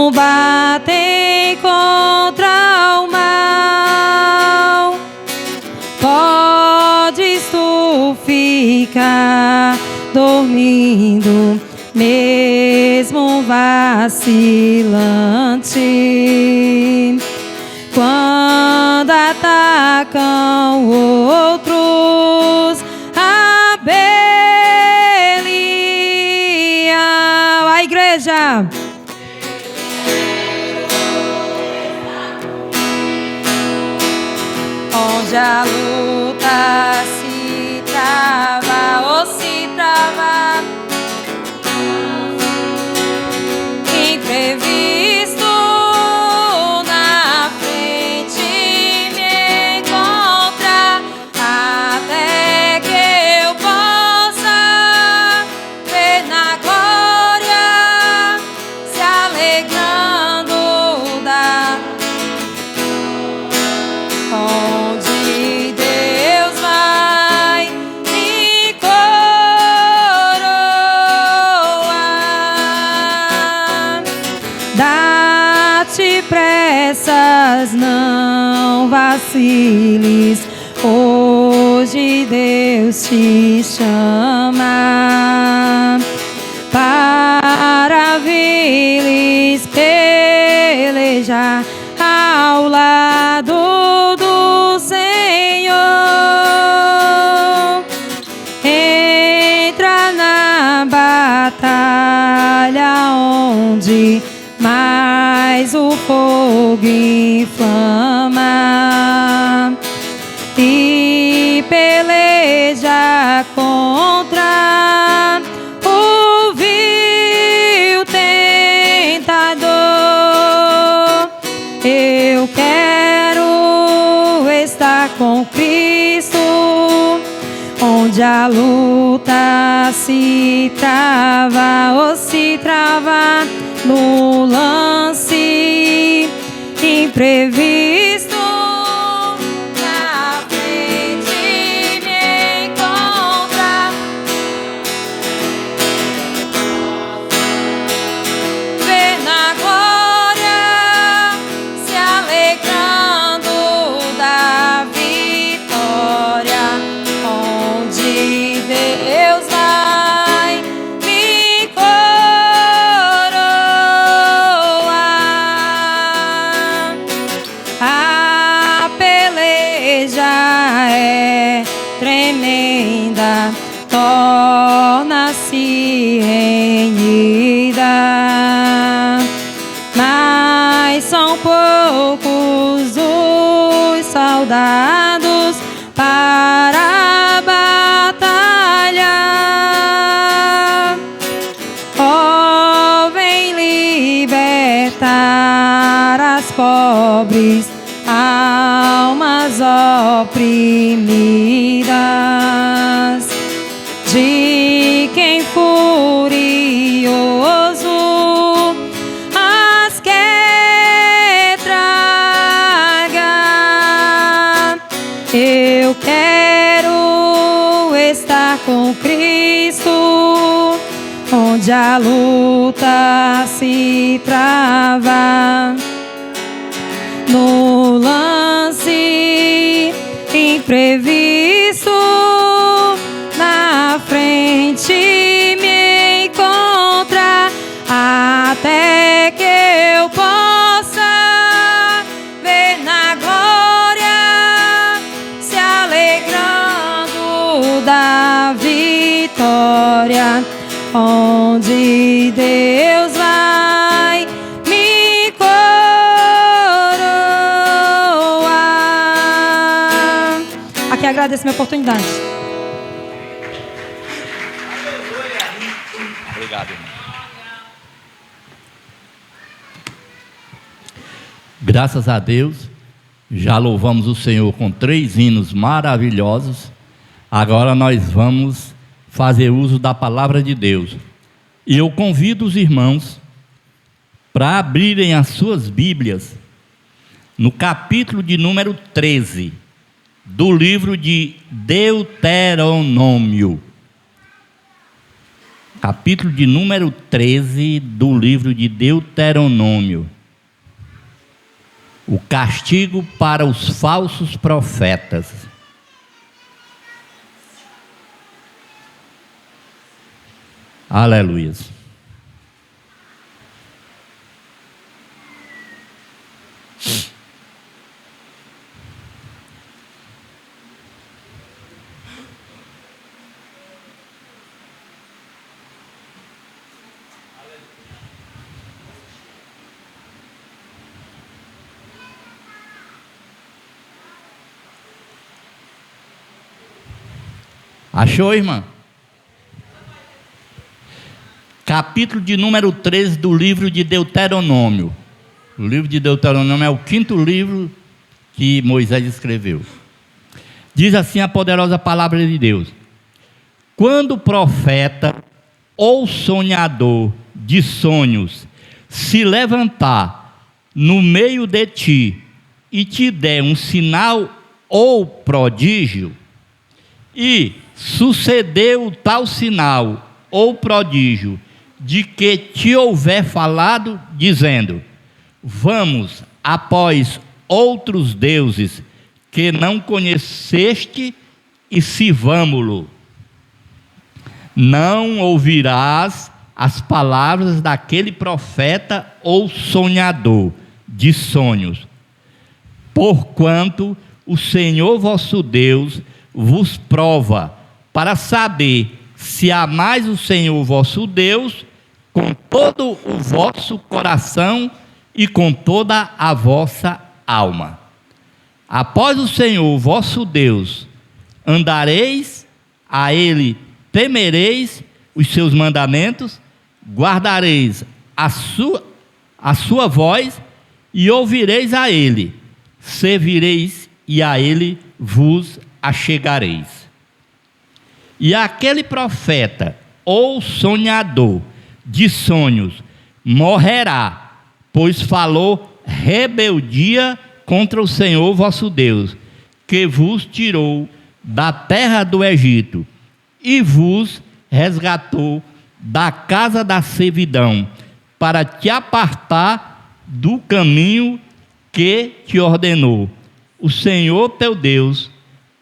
combatem contra o mal. Podes tu ficar dormindo, mesmo vacilante. Quando atacam outros, a Belial. A igreja. Onde a luta se trava ou se trava, imprevisto na frente me encontra, até que eu possa ver na glória se alegrando da onde Deus vai me coroar. Dá-te pressas, não vaciles, hoje Deus te chama para vires pelejar ao lado do Senhor. Entra na batalha onde mais o fogo inflama e peleja contra o vil tentador. Eu quero estar com Cristo, onde a luta se trava ou se trava no lance imprevisto. Na frente me encontra, ver na glória se alegrando da vitória, onde Deus vai me coroar. A peleja é tremenda, torna-se renhida, mas são poucos os soldados para a batalha. Oh, vem libertar as pobres almas oprimidas, de quem furioso as quer tragar. Eu quero estar com Cristo, onde a luta se trava no lance imprevisto. Na frente me encontra, até que eu possa ver na glória se alegrando da vitória, onde Deus vai me coroar. Aqui agradeço a minha oportunidade. Obrigado, irmão. Graças a Deus, já louvamos o Senhor com 3 hinos maravilhosos. Agora nós vamos fazer uso da palavra de Deus. E eu convido os irmãos para abrirem as suas Bíblias no capítulo de número 13 do livro de Deuteronômio. capítulo de número 13 do livro de Deuteronômio. O castigo para os falsos profetas. Aleluia. Achou, irmã? Capítulo de número 13 do livro de Deuteronômio. O livro de Deuteronômio é o 5º livro que Moisés escreveu. Diz assim a poderosa palavra de Deus: quando o profeta ou sonhador de sonhos se levantar no meio de ti e te der um sinal ou prodígio, e sucedeu tal sinal ou prodígio de que te houver falado, dizendo: vamos após outros deuses que não conheceste e sirvamo-lo, não ouvirás as palavras daquele profeta ou sonhador de sonhos, porquanto o Senhor vosso Deus vos prova para saber se amais o Senhor vosso Deus com todo o vosso coração e com toda a vossa alma. Após o Senhor vosso Deus andareis, a Ele temereis os seus mandamentos, guardareis a sua voz e ouvireis a Ele, servireis e a Ele vos achegareis. E aquele profeta ou sonhador de sonhos morrerá, pois falou rebeldia contra o Senhor vosso Deus, que vos tirou da terra do Egito e vos resgatou da casa da servidão, para te apartar do caminho que te ordenou o Senhor teu Deus,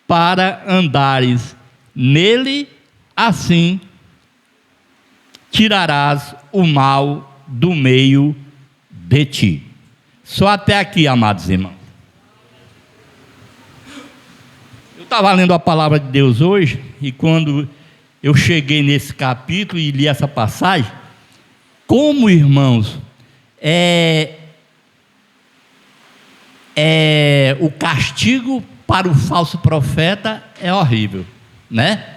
para andares nele, assim tirarás o mal do meio de ti. Só até aqui, amados irmãos. Eu estava lendo a palavra de Deus hoje, e quando eu cheguei nesse capítulo e li essa passagem, como, irmãos, o castigo para o falso profeta é horrível, né?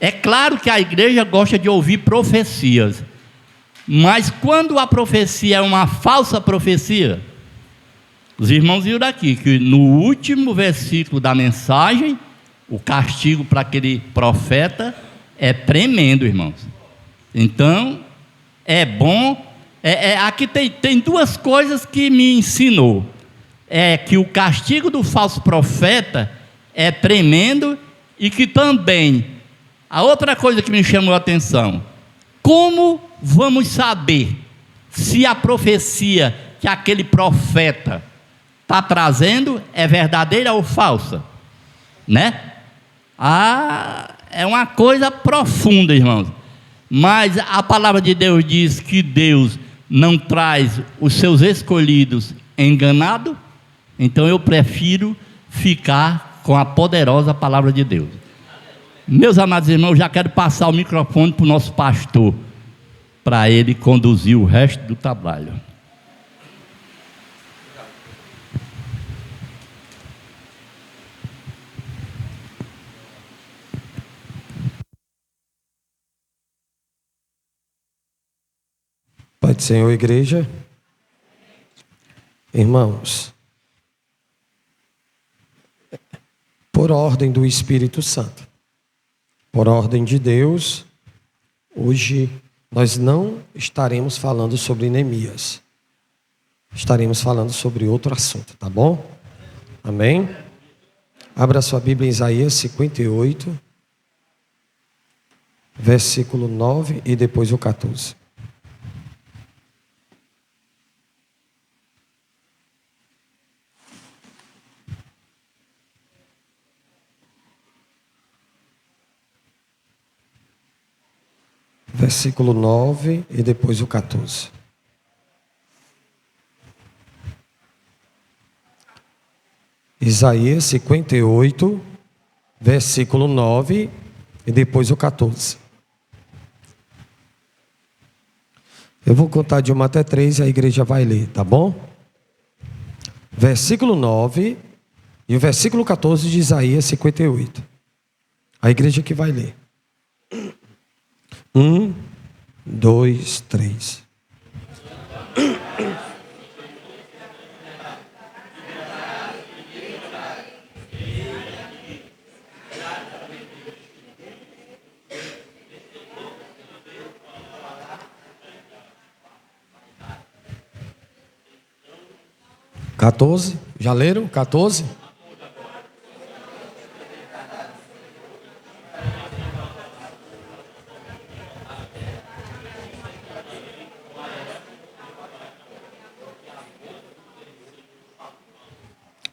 É claro que a igreja gosta de ouvir profecias, mas quando a profecia é uma falsa profecia, os irmãos viram daqui que no último versículo da mensagem, o castigo para aquele profeta é tremendo, irmãos. Então, é bom. Aqui tem duas coisas que me ensinou. É que o castigo do falso profeta é tremendo, e que também, a outra coisa que me chamou a atenção: como vamos saber se a profecia que aquele profeta está trazendo é verdadeira ou falsa? Né? É uma coisa profunda, irmãos. Mas a palavra de Deus diz que Deus não traz os seus escolhidos enganados. Então eu prefiro ficar com a poderosa palavra de Deus. Meus amados irmãos, eu já quero passar o microfone para o nosso pastor, para ele conduzir o resto do trabalho. Pai do Senhor, igreja. Irmãos, por ordem do Espírito Santo, por ordem de Deus, hoje nós não estaremos falando sobre Neemias. Estaremos falando sobre outro assunto, tá bom? Amém? Abra sua Bíblia em Isaías 58. versículo 9 e depois o 14. Versículo 9 e depois o 14. Isaías 58, versículo 9 e depois o 14. Eu vou contar de 1 até 3 e a igreja vai ler, tá bom? Versículo 9 e o versículo 14 de Isaías 58. A igreja que vai ler. 1, 2, 3. (14) Já leram? 14?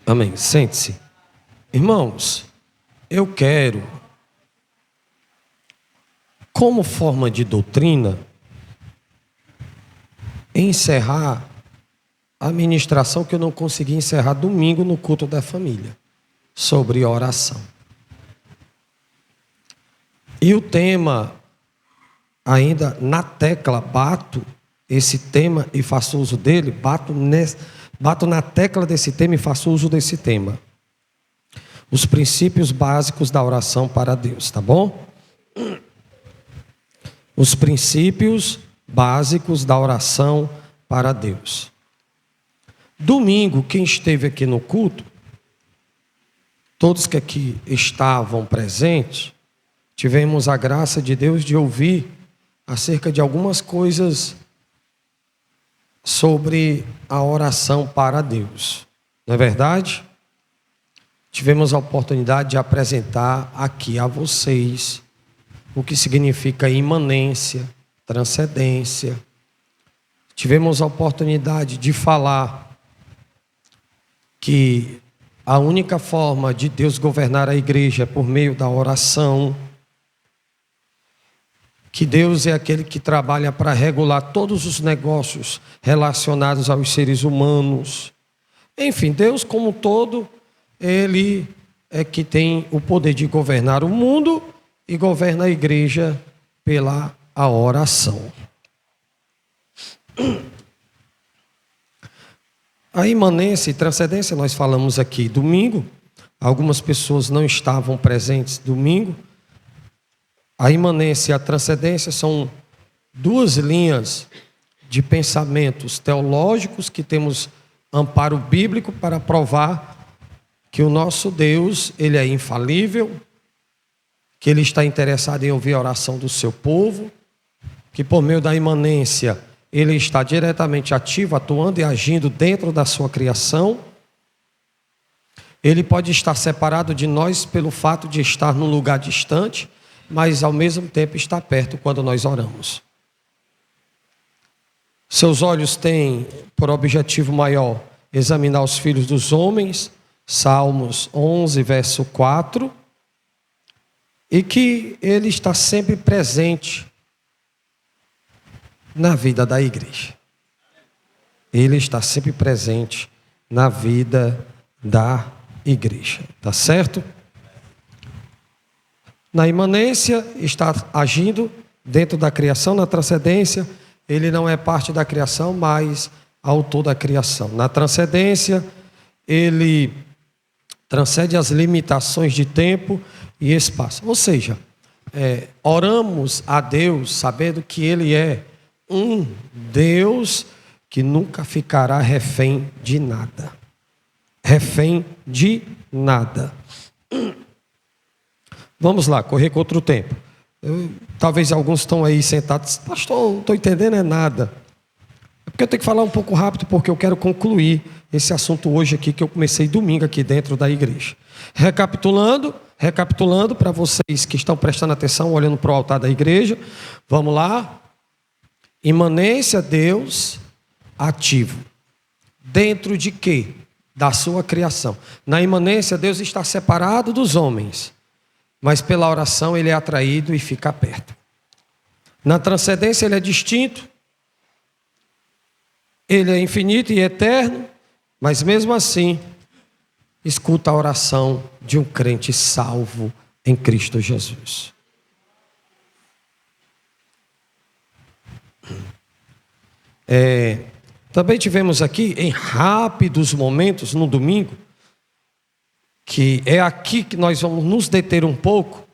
Amém. Sente-se. Irmãos, eu quero, como forma de doutrina, encerrar a ministração que eu não consegui encerrar domingo no culto da família, sobre oração. E o tema, ainda na tecla, bato esse tema e faço uso dele, bato na tecla desse tema e faço uso desse tema. Os princípios básicos da oração para Deus, tá bom? Os princípios básicos da oração para Deus. Domingo, quem esteve aqui no culto, todos que aqui estavam presentes, tivemos a graça de Deus de ouvir acerca de algumas coisas sobre a oração para Deus. Não é verdade? Tivemos a oportunidade de apresentar aqui a vocês o que significa imanência, transcendência. Tivemos a oportunidade de falar que a única forma de Deus governar a igreja é por meio da oração, que Deus é aquele que trabalha para regular todos os negócios relacionados aos seres humanos. Enfim, Deus como um todo, Ele é que tem o poder de governar o mundo e governa a igreja pela oração. A imanência e transcendência nós falamos aqui domingo. Algumas pessoas não estavam presentes domingo. A imanência e a transcendência são duas linhas de pensamentos teológicos que temos amparo bíblico para provar que o nosso Deus, Ele é infalível, que Ele está interessado em ouvir a oração do seu povo, que por meio da imanência Ele está diretamente ativo, atuando e agindo dentro da sua criação. Ele pode estar separado de nós pelo fato de estar num lugar distante, mas ao mesmo tempo está perto quando nós oramos. Seus olhos têm por objetivo maior examinar os filhos dos homens, Salmos 11, verso 4, e que Ele está sempre presente na vida da igreja. Ele está sempre presente na vida da igreja, tá certo? Na imanência está agindo dentro da criação, na transcendência Ele não é parte da criação, mas autor da criação. Na transcendência Ele transcende as limitações de tempo e espaço. Ou seja, oramos a Deus sabendo que Ele é um Deus que nunca ficará refém de nada. Refém de nada. Vamos lá, correr contra o tempo. Talvez alguns estão aí sentados, pastor, não estou entendendo nada. É porque eu tenho que falar um pouco rápido, porque eu quero concluir esse assunto hoje aqui, que eu comecei domingo aqui dentro da igreja. Recapitulando, Recapitulando para vocês que estão prestando atenção, olhando para o altar da igreja, vamos lá. Imanência, Deus ativo. Dentro de quê? Da sua criação. Na imanência, Deus está separado dos homens, mas pela oração ele é atraído e fica perto. Na transcendência ele é distinto, ele é infinito e eterno, mas mesmo assim, escuta a oração de um crente salvo em Cristo Jesus. Também tivemos aqui, em rápidos momentos, no domingo, que é aqui que nós vamos nos deter um pouco.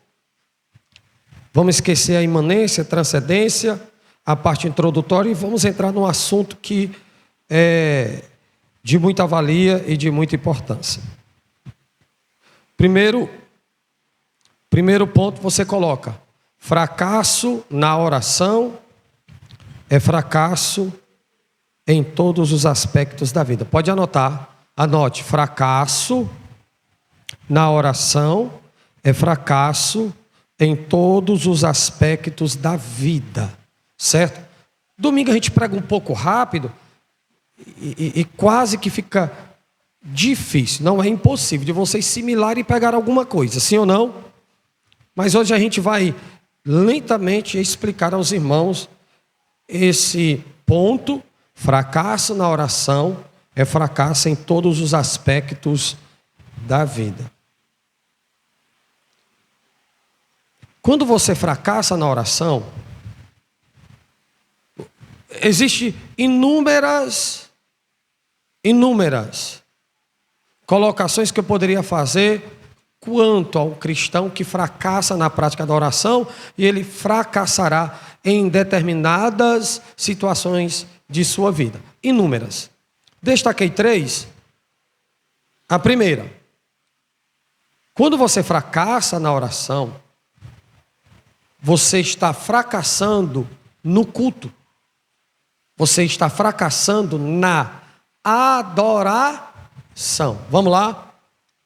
Vamos esquecer a imanência, a transcendência, a parte introdutória, e vamos entrar num assunto que é de muita valia e de muita importância. Primeiro ponto você coloca: fracasso na oração é fracasso em todos os aspectos da vida. Pode anotar, anote: fracasso na oração é fracasso em todos os aspectos da vida, certo? Domingo a gente prega um pouco rápido e quase que fica difícil, não é impossível de vocês assimilarem e pegar alguma coisa, sim ou não? Mas hoje a gente vai lentamente explicar aos irmãos esse ponto. Fracasso na oração é fracasso em todos os aspectos da vida. Quando você fracassa na oração, existem inúmeras colocações que eu poderia fazer quanto ao cristão que fracassa na prática da oração, e ele fracassará em determinadas situações de sua vida. Inúmeras. Destaquei 3. A primeira: quando você fracassa na oração, você está fracassando no culto. Você está fracassando na adoração. Vamos lá?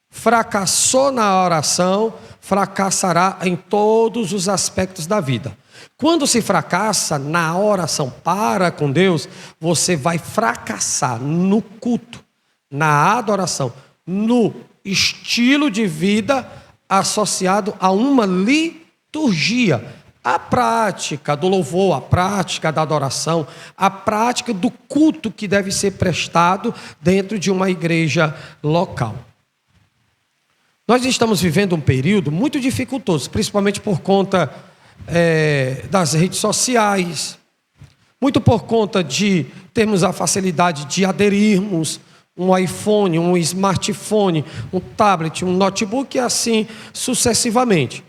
Fracassou na oração, fracassará em todos os aspectos da vida. Quando se fracassa na oração para com Deus, você vai fracassar no culto, na adoração, no estilo de vida associado a uma liturgia. A prática do louvor, a prática da adoração, a prática do culto que deve ser prestado dentro de uma igreja local. Nós estamos vivendo um período muito dificultoso, principalmente por conta das redes sociais, muito por conta de termos a facilidade de aderirmos um iPhone, um smartphone, um tablet, um notebook e assim sucessivamente.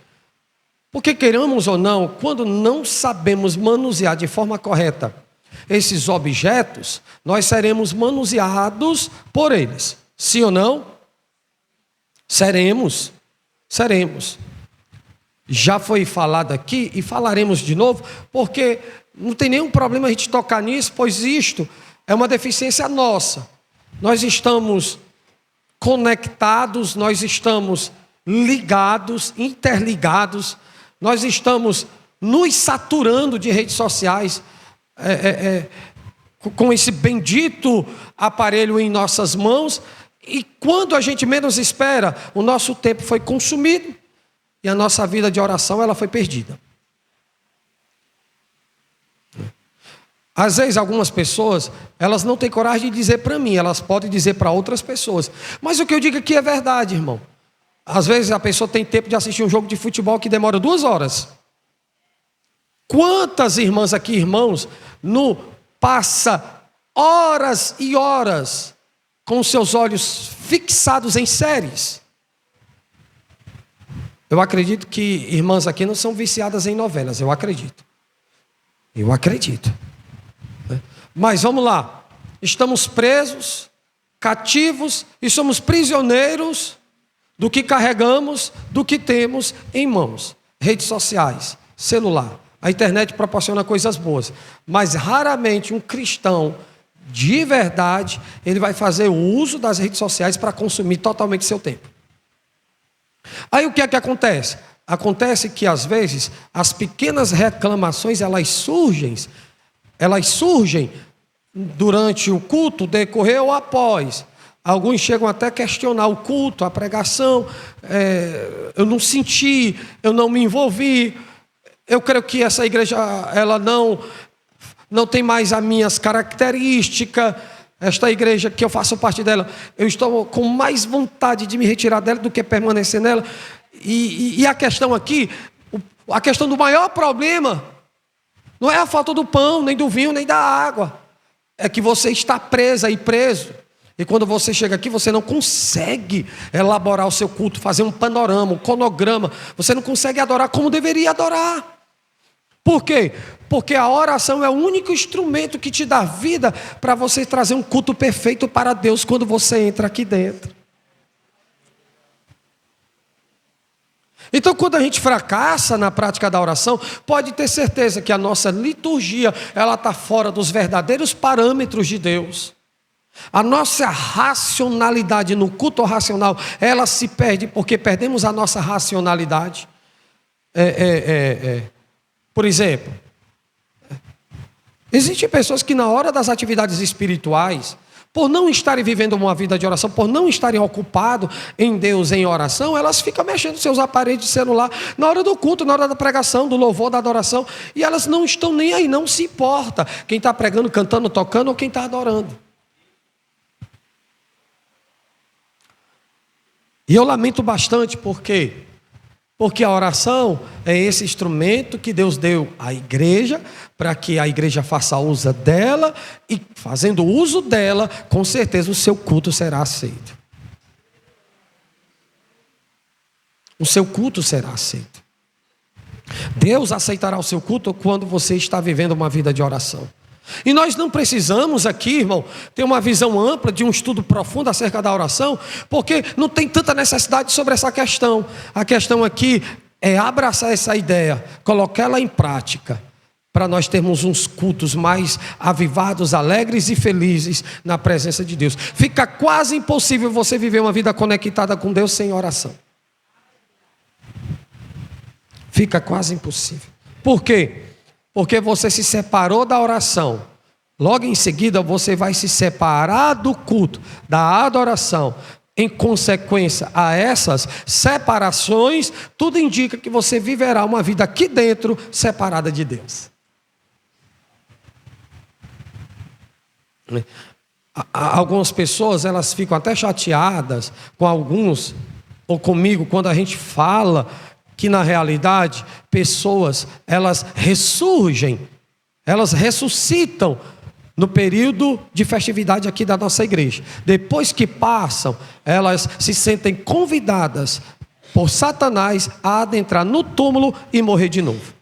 Porque queiramos ou não, quando não sabemos manusear de forma correta esses objetos, nós seremos manuseados por eles. Sim ou não? Seremos. Já foi falado aqui e falaremos de novo, porque não tem nenhum problema a gente tocar nisso, pois isto é uma deficiência nossa. Nós estamos conectados, nós estamos ligados, interligados, nós estamos nos saturando de redes sociais, com esse bendito aparelho em nossas mãos, e quando a gente menos espera, o nosso tempo foi consumido e a nossa vida de oração ela foi perdida. Às vezes algumas pessoas, elas não têm coragem de dizer para mim, elas podem dizer para outras pessoas. Mas o que eu digo aqui é verdade, irmão. Às vezes a pessoa tem tempo de assistir um jogo de futebol que demora 2 horas. Quantas irmãs aqui, irmãos, passa horas e horas com seus olhos fixados em séries? Eu acredito que irmãs aqui não são viciadas em novelas, eu acredito. Mas vamos lá, estamos presos, cativos e somos prisioneiros do que carregamos, do que temos em mãos. Redes sociais, celular, a internet proporciona coisas boas, mas raramente um cristão de verdade, ele vai fazer o uso das redes sociais para consumir totalmente seu tempo. Aí o que é que acontece? Acontece que às vezes as pequenas reclamações elas surgem durante o culto, decorrer ou após. Alguns chegam até a questionar o culto, a pregação. Eu não senti, eu não me envolvi. Eu creio que essa igreja ela não tem mais as minhas características. Esta igreja que eu faço parte dela, eu estou com mais vontade de me retirar dela do que permanecer nela. E a questão aqui, a questão do maior problema, não é a falta do pão, nem do vinho, nem da água. É que você está presa e preso. E quando você chega aqui, você não consegue elaborar o seu culto, fazer um panorama, um cronograma. Você não consegue adorar como deveria adorar. Por quê? Porque a oração é o único instrumento que te dá vida para você trazer um culto perfeito para Deus quando você entra aqui dentro. Então, quando a gente fracassa na prática da oração, pode ter certeza que a nossa liturgia ela está fora dos verdadeiros parâmetros de Deus. A nossa racionalidade no culto racional, ela se perde porque perdemos a nossa racionalidade. Por exemplo, existem pessoas que na hora das atividades espirituais, por não estarem vivendo uma vida de oração, por não estarem ocupados em Deus, em oração, elas ficam mexendo seus aparelhos de celular na hora do culto, na hora da pregação, do louvor, da adoração, e elas não estão nem aí, não se importa quem está pregando, cantando, tocando ou quem está adorando. E eu lamento bastante, por quê? Porque a oração é esse instrumento que Deus deu à igreja, para que a igreja faça uso dela, e fazendo uso dela, com certeza o seu culto será aceito. O seu culto será aceito. Deus aceitará o seu culto quando você está vivendo uma vida de oração. E nós não precisamos aqui, irmão, ter uma visão ampla de um estudo profundo acerca da oração, porque não tem tanta necessidade sobre essa questão. A questão aqui é abraçar essa ideia, colocá-la em prática, para nós termos uns cultos mais avivados, alegres e felizes na presença de Deus. Fica quase impossível você viver uma vida conectada com Deus sem oração. Fica quase impossível. Por quê? Porque você se separou da oração. Logo em seguida você vai se separar do culto, da adoração. Em consequência a essas separações, tudo indica que você viverá uma vida aqui dentro separada de Deus. Algumas pessoas elas ficam até chateadas com alguns ou comigo quando a gente fala que na realidade pessoas elas ressurgem, elas ressuscitam no período de festividade aqui da nossa igreja. Depois que passam, elas se sentem convidadas por Satanás a adentrar no túmulo e morrer de novo.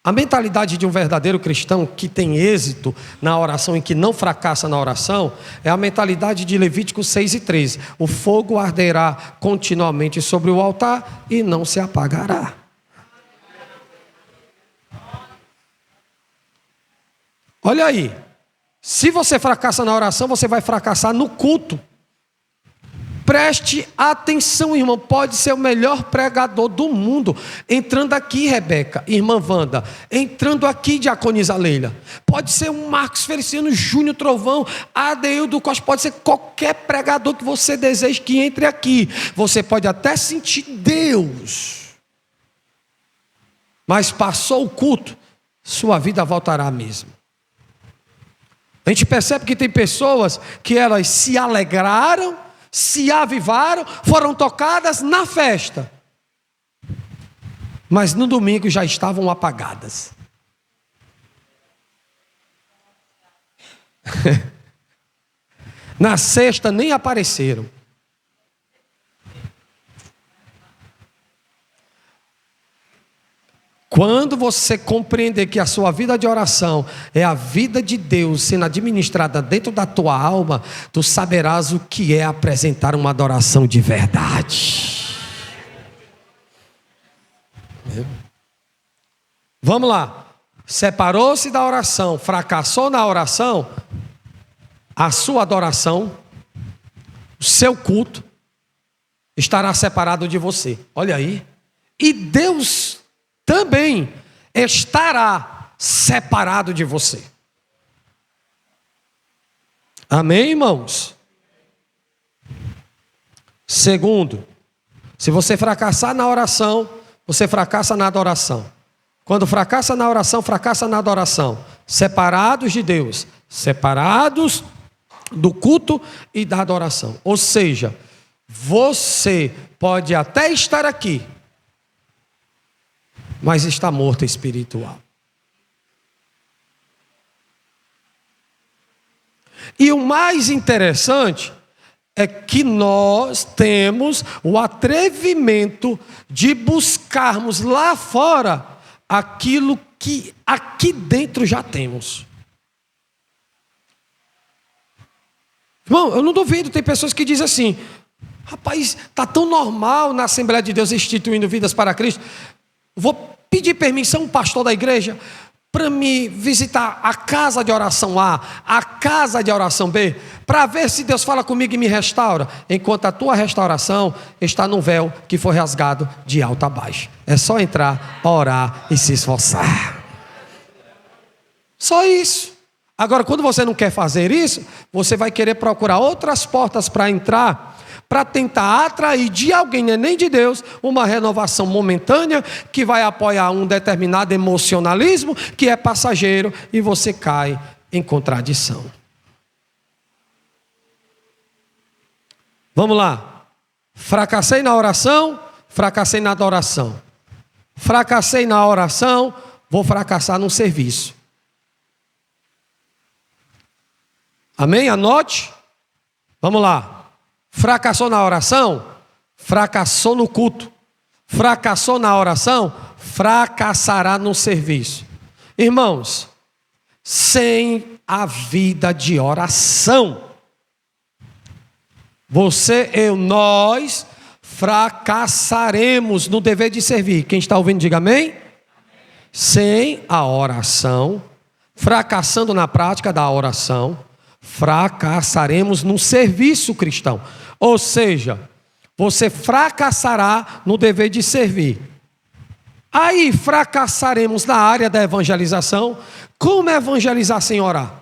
A mentalidade de um verdadeiro cristão que tem êxito na oração e que não fracassa na oração é a mentalidade de Levítico 6:13. O fogo arderá continuamente sobre o altar e não se apagará. Olha aí, se você fracassa na oração, você vai fracassar no culto. Preste atenção, irmão, pode ser o melhor pregador do mundo. Entrando aqui, Rebeca, irmã Wanda, entrando aqui, diaconisa Leila. Pode ser um Marcos Feliciano Júnior Trovão, Adeildo Costa, pode ser qualquer pregador que você deseje que entre aqui. Você pode até sentir Deus. Mas passou o culto, sua vida voltará mesmo. A gente percebe que tem pessoas que elas se alegraram, se avivaram, foram tocadas na festa, mas no domingo já estavam apagadas. Na sexta nem apareceram. Quando você compreender que a sua vida de oração é a vida de Deus sendo administrada dentro da tua alma, tu saberás o que é apresentar uma adoração de verdade. Vamos lá. Separou-se da oração, fracassou na oração, a sua adoração o seu culto estará separado de você. Olha aí. E Deus também estará separado de você. Amém, irmãos? Segundo, se você fracassar na oração, você fracassa na adoração. Quando fracassa na oração, fracassa na adoração. Separados de Deus, separados do culto e da adoração. Ou seja, você pode até estar aqui, mas está morto espiritual. E o mais interessante é que nós temos o atrevimento de buscarmos lá fora aquilo que aqui dentro já temos. Irmão, eu não duvido, tem pessoas que dizem assim: rapaz, está tão normal na Assembleia de Deus instituindo vidas para Cristo. Vou pedir permissão ao pastor da igreja para me visitar a casa de oração A, a casa de oração B, para ver se Deus fala comigo e me restaura, enquanto a tua restauração está no véu que foi rasgado de alto a baixo. É só entrar, orar e se esforçar. Só isso. Agora, quando você não quer fazer isso, você vai querer procurar outras portas para entrar, para tentar atrair de alguém, nem de Deus, uma renovação momentânea que vai apoiar um determinado emocionalismo que é passageiro, e você cai em contradição. Vamos lá. Fracassei na oração, fracassei na adoração. Fracassei na oração, vou fracassar no serviço. Amém? Anote. Vamos lá. Fracassou na oração, fracassou no culto. Fracassou na oração, fracassará no serviço. Irmãos, sem a vida de oração, você, eu, nós fracassaremos no dever de servir. Quem está ouvindo, diga amém. Amém. Sem a oração, fracassando na prática da oração, fracassaremos no serviço cristão. Ou seja, você fracassará no dever de servir. Aí fracassaremos na área da evangelização. Como evangelizar sem orar?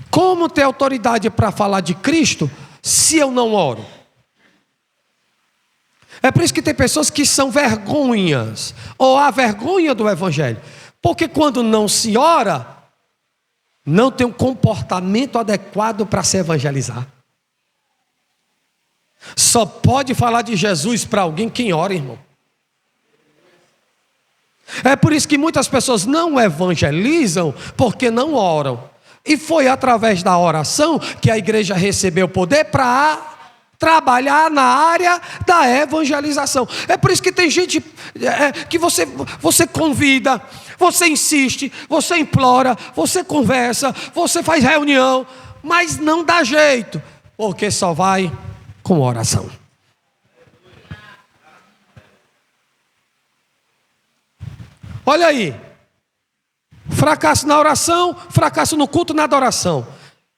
Como ter autoridade para falar de Cristo se eu não oro? É por isso que tem pessoas que são vergonhas, ou a vergonha do evangelho, porque quando não se ora, não tem um comportamento adequado para se evangelizar. Só pode falar de Jesus para alguém quem ora, irmão. É por isso que muitas pessoas não evangelizam porque não oram. E foi através da oração que a igreja recebeu poder para trabalhar na área da evangelização. É por isso que tem gente que você convida, você insiste, você implora, você conversa, você faz reunião, mas não dá jeito, porque só vai com oração. Olha aí, fracasso na oração, fracasso no culto, na adoração.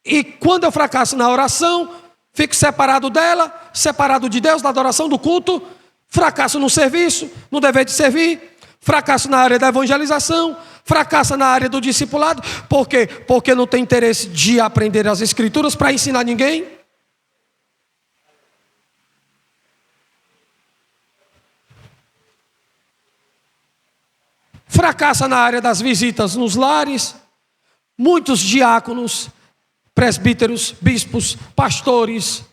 E quando eu fracasso na oração, fico separado dela, separado de Deus, da adoração, do culto, fracasso no serviço, no dever de servir, fracasso na área da evangelização, fracasso na área do discipulado. Por quê? Porque não tem interesse de aprender as escrituras para ensinar ninguém. Fracassa na área das visitas nos lares. Muitos diáconos, presbíteros, bispos, pastores,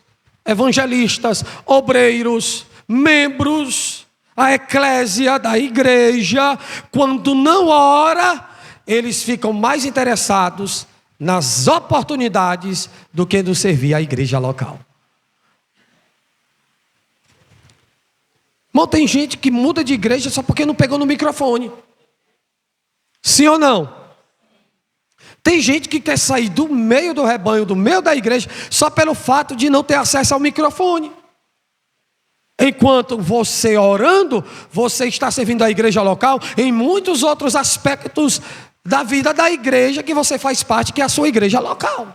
evangelistas, obreiros, membros, a eclésia da igreja, quando não ora, eles ficam mais interessados nas oportunidades do que no servir a igreja local. Mas tem gente que muda de igreja só porque não pegou no microfone. Sim ou não? Tem gente que quer sair do meio do rebanho, do meio da igreja, só pelo fato de não ter acesso ao microfone. Enquanto você orando, você está servindo a igreja local em muitos outros aspectos da vida da igreja que você faz parte, que é a sua igreja local.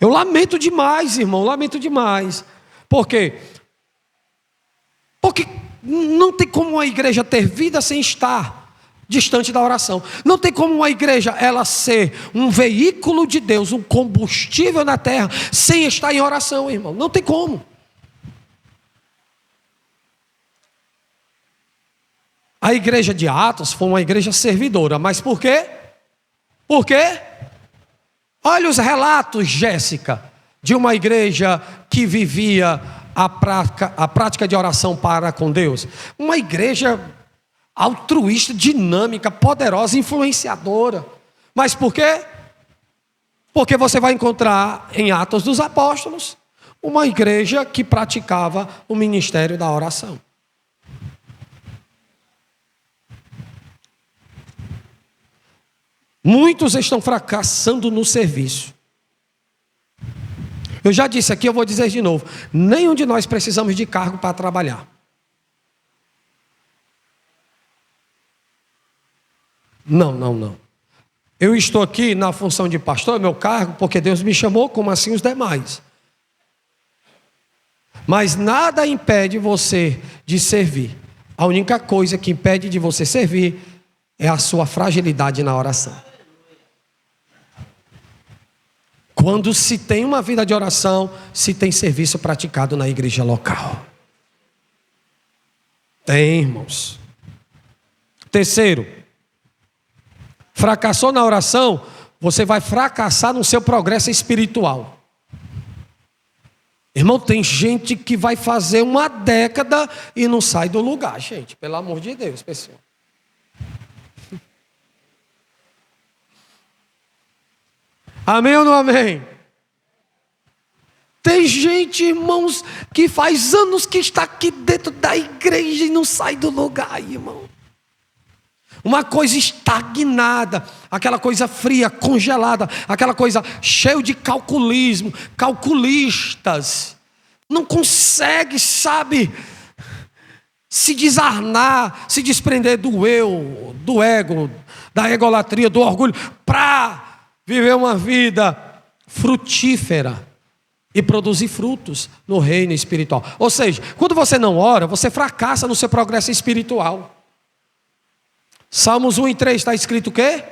Eu lamento demais, irmão, lamento demais. Por quê? Porque não tem como a igreja ter vida sem estar distante da oração. Não tem como uma igreja ela ser um veículo de Deus, um combustível na terra, sem estar em oração, irmão. Não tem como. A igreja de Atos foi uma igreja servidora, mas por quê? Por quê? Olha os relatos, Jéssica, de uma igreja que vivia a prática de oração para com Deus. Uma igreja altruísta, dinâmica, poderosa, influenciadora. Mas por quê? Porque você vai encontrar em Atos dos Apóstolos uma igreja que praticava o ministério da oração. Muitos estão fracassando no serviço. Eu já disse aqui, eu vou dizer de novo. Nenhum de nós precisamos de cargo para trabalhar. Não. Eu estou aqui na função de pastor, meu cargo, porque Deus me chamou, como assim os demais. Mas nada impede você de servir. A única coisa que impede de você servir é a sua fragilidade na oração. Quando se tem uma vida de oração, se tem serviço praticado na igreja local. Tem, irmãos. Terceiro, fracassou na oração, você vai fracassar no seu progresso espiritual. Irmão, tem gente que vai fazer uma década e não sai do lugar, gente. Pelo amor de Deus, pessoal. Amém ou não amém? Tem gente, irmãos, que faz anos que está aqui dentro da igreja e não sai do lugar, irmão. Uma coisa estagnada, aquela coisa fria, congelada, aquela coisa cheia de calculismo, calculistas. Não consegue, sabe, se desarnar, se desprender do eu, do ego, da egolatria, do orgulho, para viver uma vida frutífera e produzir frutos no reino espiritual. Ou seja, quando você não ora, você fracassa no seu progresso espiritual. Salmos 1 e 3 está escrito o quê?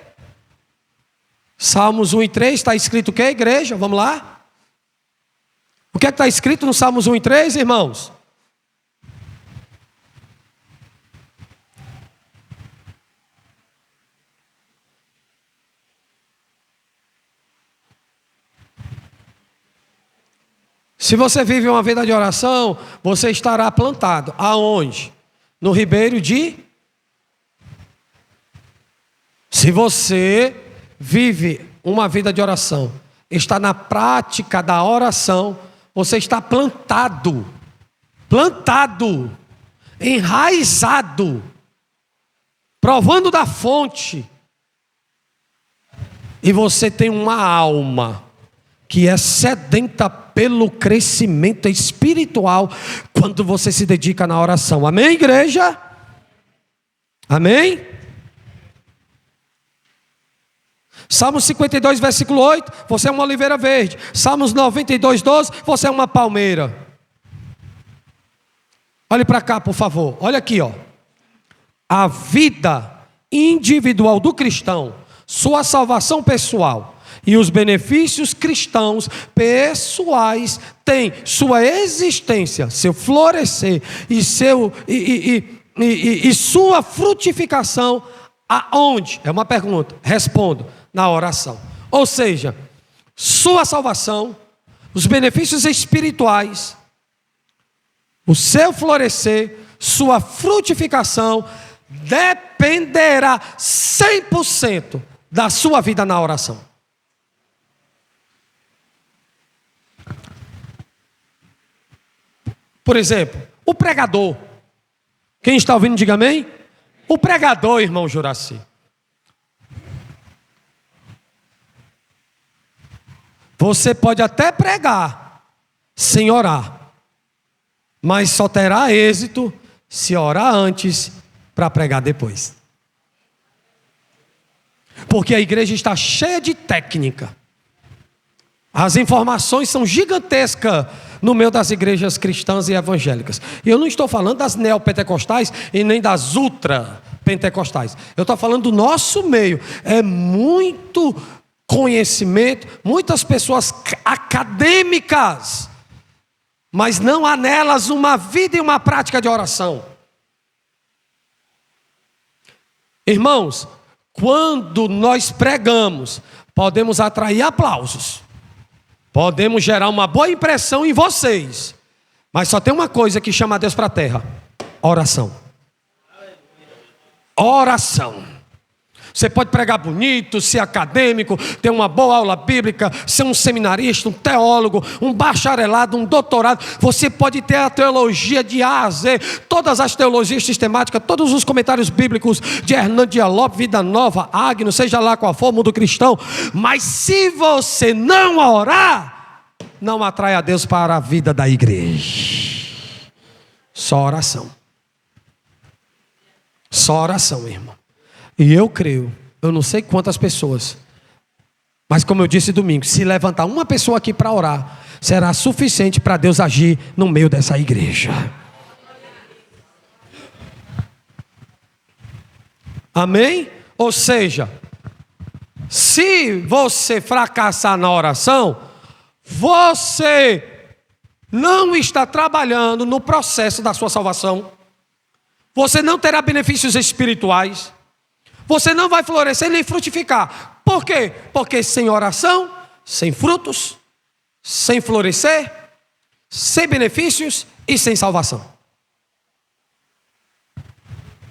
Salmos 1 e 3 está escrito o quê, igreja? Vamos lá? O que é que está escrito no Salmos 1 e 3, irmãos? Se você vive uma vida de oração, você estará plantado. Aonde? No ribeiro de... Se você vive uma vida de oração, está na prática da oração, você está plantado, enraizado, provando da fonte. E você tem uma alma que é sedenta pelo crescimento espiritual quando você se dedica na oração. Amém, igreja? Amém? Salmos 52, versículo 8, você é uma oliveira verde. Salmos 92, 12, você é uma palmeira. Olhe para cá, por favor. Olha aqui, ó. A vida individual do cristão, sua salvação pessoal e os benefícios cristãos pessoais têm sua existência, seu florescer e sua frutificação aonde? É uma pergunta. Respondo: na oração. Ou seja, sua salvação, os benefícios espirituais, o seu florescer, sua frutificação dependerá 100% da sua vida na oração. Por exemplo, o pregador. Quem está ouvindo, diga amém. O pregador, irmão Juraci. Você pode até pregar sem orar, mas só terá êxito se orar antes para pregar depois. Porque a igreja está cheia de técnica. As informações são gigantescas no meio das igrejas cristãs e evangélicas. E eu não estou falando das neopentecostais e nem das ultrapentecostais. Eu estou falando do nosso meio. É muito conhecimento, muitas pessoas acadêmicas, mas não há nelas uma vida e uma prática de oração. Irmãos, quando nós pregamos, podemos atrair aplausos. Podemos gerar uma boa impressão em vocês. Mas só tem uma coisa que chama a Deus para a terra: oração. Oração. Você pode pregar bonito, ser acadêmico, ter uma boa aula bíblica, ser um seminarista, um teólogo, um bacharelado, um doutorado. Você pode ter a teologia de A a Z, todas as teologias sistemáticas, todos os comentários bíblicos de Hernando Dias Lopes, Vida Nova, Agno, seja lá qual for, Mundo Cristão. Mas se você não orar, não atrai a Deus para a vida da igreja. Só oração. Só oração, irmão. E eu creio, eu não sei quantas pessoas, mas como eu disse domingo, se levantar uma pessoa aqui para orar, será suficiente para Deus agir no meio dessa igreja. Amém? Ou seja, se você fracassar na oração, você não está trabalhando no processo da sua salvação, você não terá benefícios espirituais, você não vai florescer nem frutificar. Por quê? Porque sem oração, sem frutos, sem florescer, sem benefícios e sem salvação.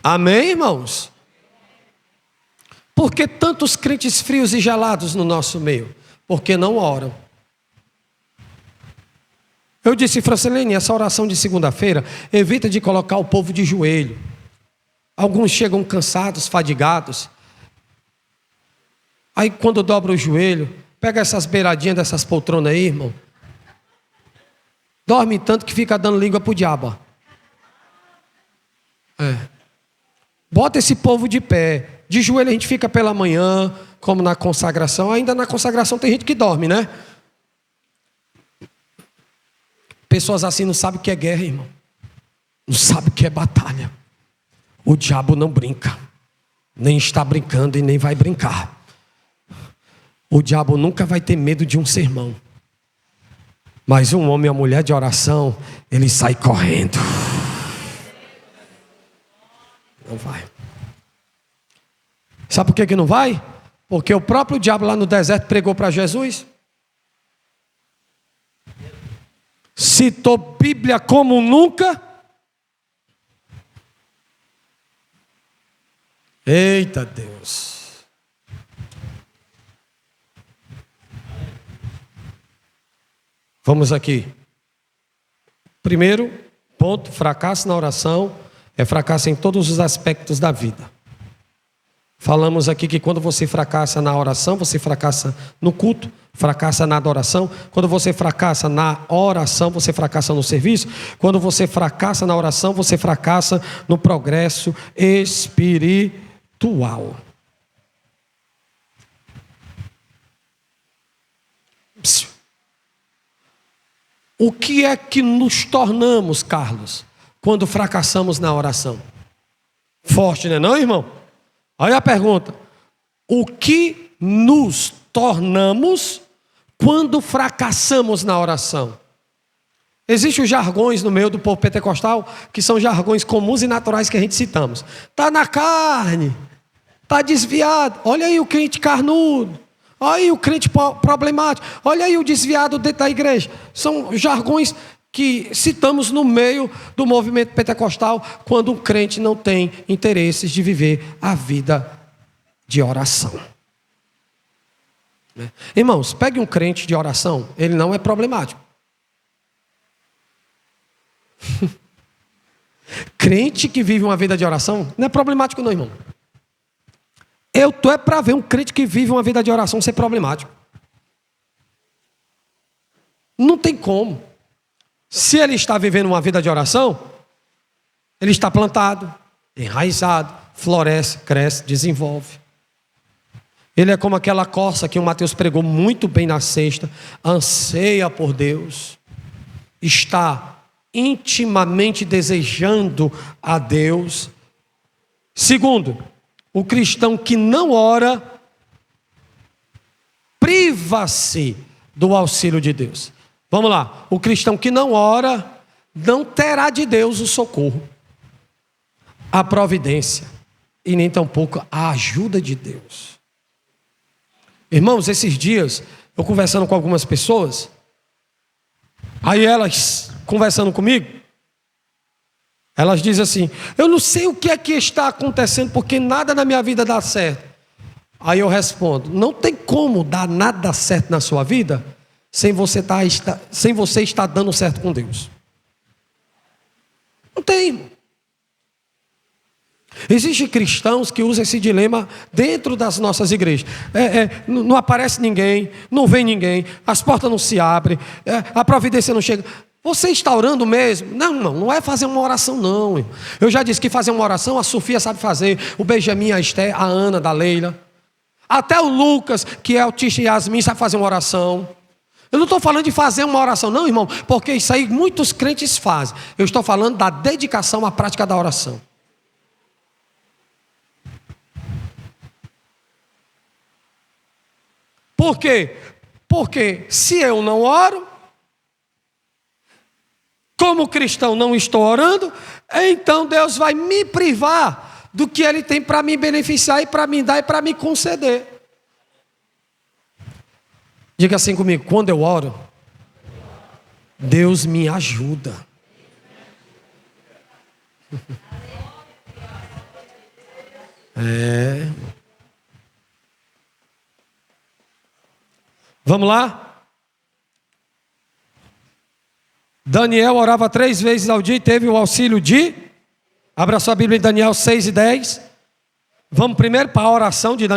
Amém, irmãos? Por que tantos crentes frios e gelados no nosso meio? Porque não oram. Eu disse, Francilene, essa oração de segunda-feira, evita de colocar o povo de joelho. Alguns chegam cansados, fadigados. Aí quando dobra o joelho, pega essas beiradinhas dessas poltronas aí, irmão. Dorme tanto que fica dando língua pro diabo. Bota esse povo de pé. De joelho a gente fica pela manhã, como na consagração. Ainda na consagração tem gente que dorme, né? Pessoas assim não sabem o que é guerra, irmão. Não sabem o que é batalha. O diabo não brinca, nem está brincando e nem vai brincar. O diabo nunca vai ter medo de um sermão. Mas um homem ou mulher de oração, ele sai correndo. Não vai. Sabe por que não vai? Porque o próprio diabo lá no deserto pregou para Jesus. Citou Bíblia como nunca. Eita Deus. Vamos aqui. Primeiro ponto, fracasso na oração é fracasso em todos os aspectos da vida. Falamos aqui que quando você fracassa na oração, você fracassa no culto, fracassa na adoração. Quando você fracassa na oração, você fracassa no serviço. Quando você fracassa na oração, você fracassa no progresso espiritual. O que é que nos tornamos, Carlos, quando fracassamos na oração? Forte, né, não, irmão? Olha a pergunta. O que nos tornamos quando fracassamos na oração? Existem os jargões no meio do povo pentecostal, que são jargões comuns e naturais que a gente citamos. Está na carne, está desviado. Olha aí o crente carnudo. Olha aí o crente problemático. Olha aí o desviado dentro da igreja. São jargões que citamos no meio do movimento pentecostal, quando um crente não tem interesses de viver a vida de oração. Irmãos, pegue um crente de oração, ele não é problemático. Crente que vive uma vida de oração não é problemático não, irmão. Eu estou para ver um crente que vive uma vida de oração ser problemático. Não tem como. Se ele está vivendo uma vida de oração, ele está plantado, enraizado, floresce, cresce, desenvolve. Ele é como aquela corça que o Mateus pregou muito bem na sexta. Anseia por Deus. Está intimamente desejando a Deus. Segundo, o cristão que não ora, priva-se do auxílio de Deus. Vamos lá. O cristão que não ora, não terá de Deus o socorro, a providência, e nem tampouco a ajuda de Deus. Irmãos, esses dias, eu conversando com algumas pessoas, aí elas, conversando comigo, elas dizem assim: eu não sei o que é que está acontecendo, porque nada na minha vida dá certo. Aí eu respondo: não tem como dar nada certo na sua vida, sem você estar dando certo com Deus. Não tem, irmão. Existem cristãos que usam esse dilema dentro das nossas igrejas. Não aparece ninguém, não vem ninguém, as portas não se abrem, a providência não chega. Você está orando mesmo? Não é fazer uma oração não, irmão. Eu já disse que fazer uma oração a Sofia sabe fazer, o Benjamin, a Esther, a Ana, da Leila. Até o Lucas, que é autista, e Yasmin, sabe fazer uma oração. Eu não estou falando de fazer uma oração não, irmão, porque isso aí muitos crentes fazem. Eu estou falando da dedicação à prática da oração. Por quê? Porque se eu não oro, como cristão não estou orando, então Deus vai me privar do que Ele tem para me beneficiar e para me dar e para me conceder. Diga assim comigo: quando eu oro, Deus me ajuda. Vamos lá? Daniel orava 3 vezes ao dia e teve o auxílio de... Abra sua Bíblia em Daniel 6:10. Vamos primeiro para a oração de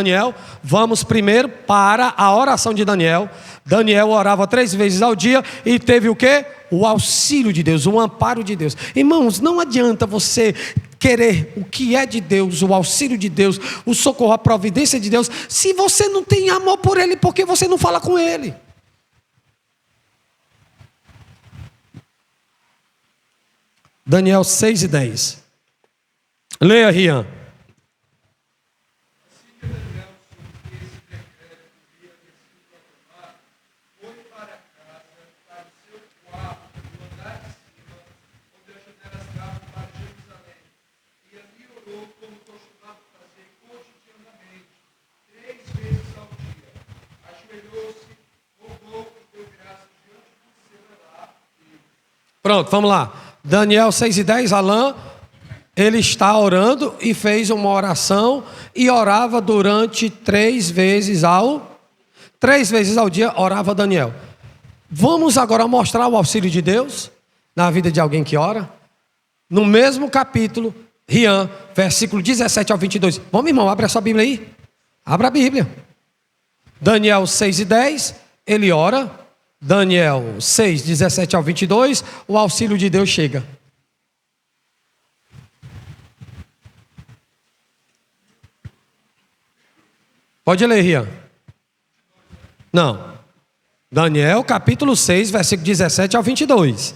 Daniel. Daniel orava 3 vezes ao dia e teve o quê? O auxílio de Deus, o amparo de Deus. Irmãos, não adianta você querer o que é de Deus, o auxílio de Deus, o socorro, a providência de Deus, se você não tem amor por Ele, porque você não fala com Ele. Daniel 6:10. Leia, Rian. Pronto, vamos lá. Daniel 6:10, Alain, ele está orando e fez uma oração e orava durante 3 vezes ao dia, orava Daniel. Vamos agora mostrar o auxílio de Deus na vida de alguém que ora. No mesmo capítulo, Rian, versículo 17 ao 22. Vamos, irmão, abre a sua Bíblia aí. Abra a Bíblia. Daniel 6:10, ele ora. Daniel 6, 17 ao 22, o auxílio de Deus chega. Pode ler, Rian. Não. Daniel capítulo 6, versículo 17 ao 22.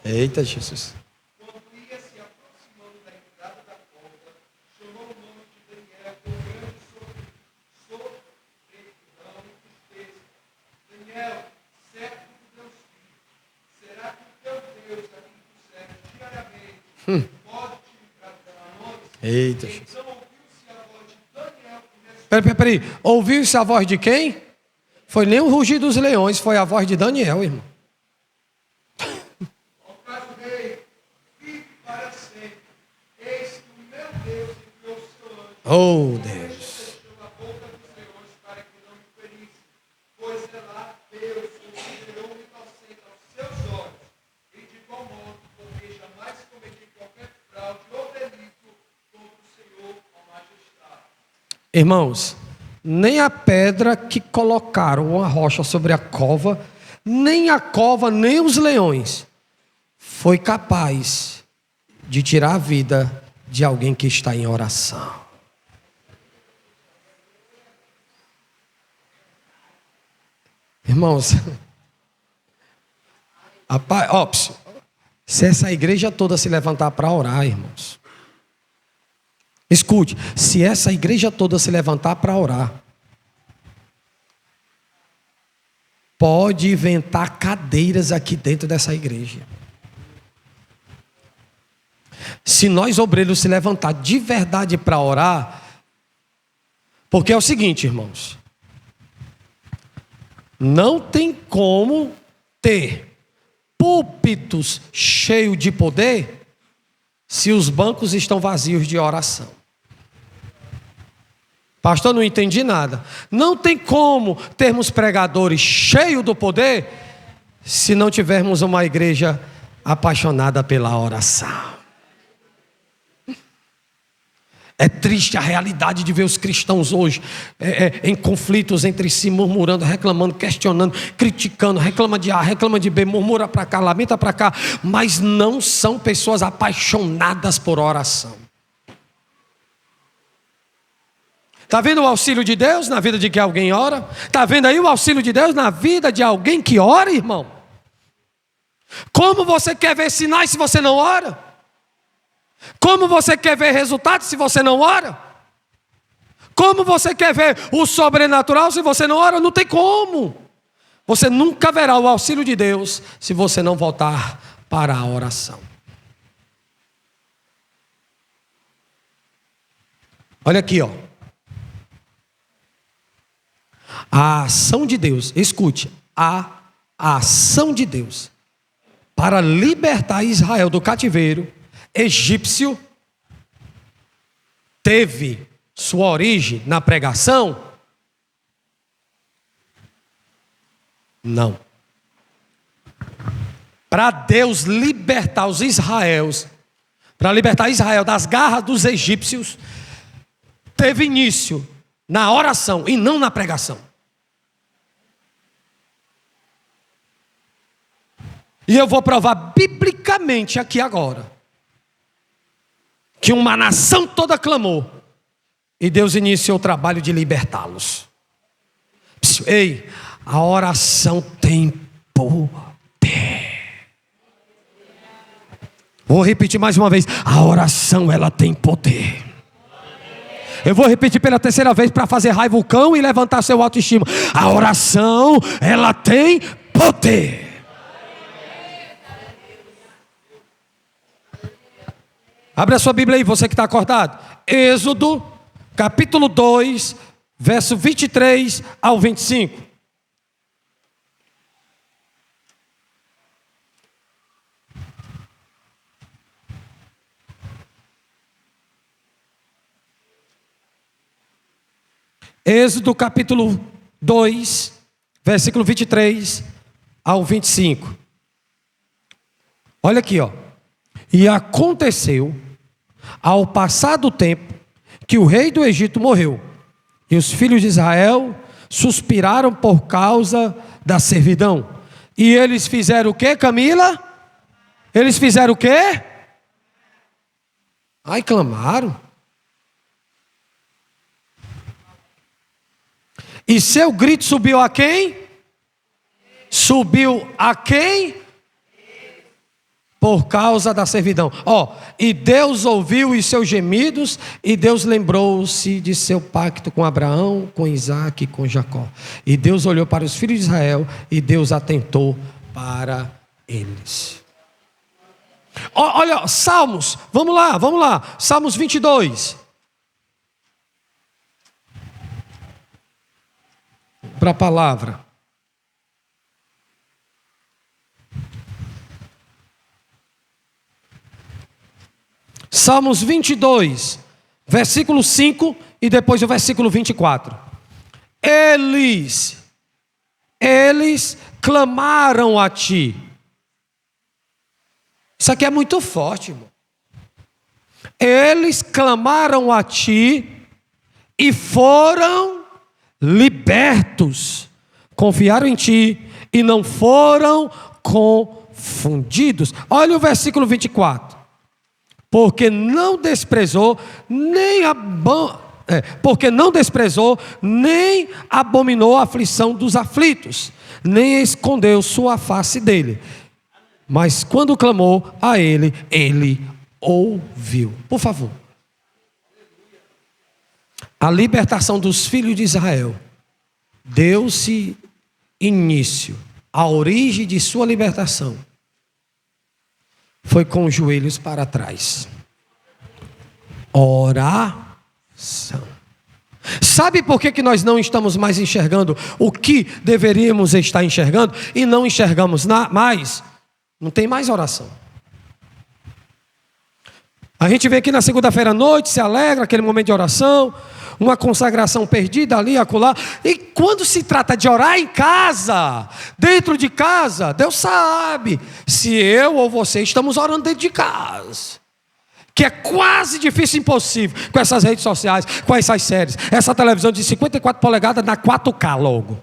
Eita, Jesus. Quando ia se aproximando da entrada da porta, chamou o nome de Daniel com grande sofreguidão e tristeza. Daniel, servo do Deus Filho, será que o teu Deus, a quem tu serves diariamente, pode te livrar da noite? Eita, Jesus. Então ouviu-se a voz de Daniel. Peraí. Ouviu-se a voz de quem? Foi nem o rugir dos leões, foi a voz de Daniel, irmão. Oh, Deus. Irmãos, nem a pedra que colocaram a rocha sobre a cova, nem a cova, nem os leões, foi capaz de tirar a vida de alguém que está em oração. Irmãos, se essa igreja toda se levantar para orar, irmãos, escute, se essa igreja toda se levantar para orar, pode inventar cadeiras aqui dentro dessa igreja. Se nós obreiros se levantar de verdade para orar, porque é o seguinte, irmãos, não tem como ter púlpitos cheios de poder se os bancos estão vazios de oração. Pastor, não entendi nada. Não tem como termos pregadores cheios do poder se não tivermos uma igreja apaixonada pela oração. É triste a realidade de ver os cristãos hoje em conflitos entre si, murmurando, reclamando, questionando, criticando, reclama de A, reclama de B, murmura para cá, lamenta para cá, mas não são pessoas apaixonadas por oração. Está vendo o auxílio de Deus na vida de que alguém ora? Está vendo aí o auxílio de Deus na vida de alguém que ora, irmão? Como você quer ver sinais se você não ora? Como você quer ver resultados se você não ora? Como você quer ver o sobrenatural se você não ora? Não tem como. Você nunca verá o auxílio de Deus se você não voltar para a oração. Olha aqui, ó. A ação de Deus, escute, a ação de Deus para libertar Israel do cativeiro egípcio teve sua origem na pregação? Não. Para Deus libertar os israeus, para libertar Israel das garras dos egípcios, teve início na oração e não na pregação. E eu vou provar biblicamente aqui agora que uma nação toda clamou e Deus iniciou o trabalho de libertá-los. Ei, a oração tem poder. Vou repetir mais uma vez, a oração ela tem poder. Eu vou repetir pela terceira vez para fazer raiva o cão e levantar seu autoestima. A oração ela tem poder. Abre a sua Bíblia aí, você que está acordado. Êxodo, capítulo 2, verso 23 ao 25. Êxodo, capítulo 2, versículo 23 ao 25. Olha aqui, ó. E aconteceu, ao passar do tempo, que o rei do Egito morreu, e os filhos de Israel suspiraram por causa da servidão. E eles fizeram o quê, Camila? Eles fizeram o quê? Ai, clamaram. E seu grito subiu a quem? Subiu a quem? Por causa da servidão. E Deus ouviu os seus gemidos, e Deus lembrou-se de seu pacto com Abraão, com Isaque e com Jacó. E Deus olhou para os filhos de Israel, e Deus atentou para eles. Olha, Salmos, vamos lá. Salmos 22. Para a palavra. Salmos 22, versículo 5 e depois o versículo 24. Eles clamaram a ti. Isso aqui é muito forte, irmão. Eles clamaram a ti e foram libertos. Confiaram em ti e não foram confundidos. Olha o versículo 24. Porque não desprezou nem abominou a aflição dos aflitos, nem escondeu sua face dele. Mas quando clamou a ele, ele ouviu. Por favor. A libertação dos filhos de Israel deu-se início. A origem de sua libertação foi com os joelhos para trás. Oração. Sabe por que nós não estamos mais enxergando o que deveríamos estar enxergando e não enxergamos mais? Não tem mais oração. A gente vê aqui na segunda-feira à noite, se alegra, aquele momento de oração, uma consagração perdida ali, acolá. E quando se trata de orar em casa, dentro de casa, Deus sabe se eu ou você estamos orando dentro de casa. Que é quase difícil, impossível, com essas redes sociais, com essas séries. Essa televisão de 54 polegadas na 4K logo.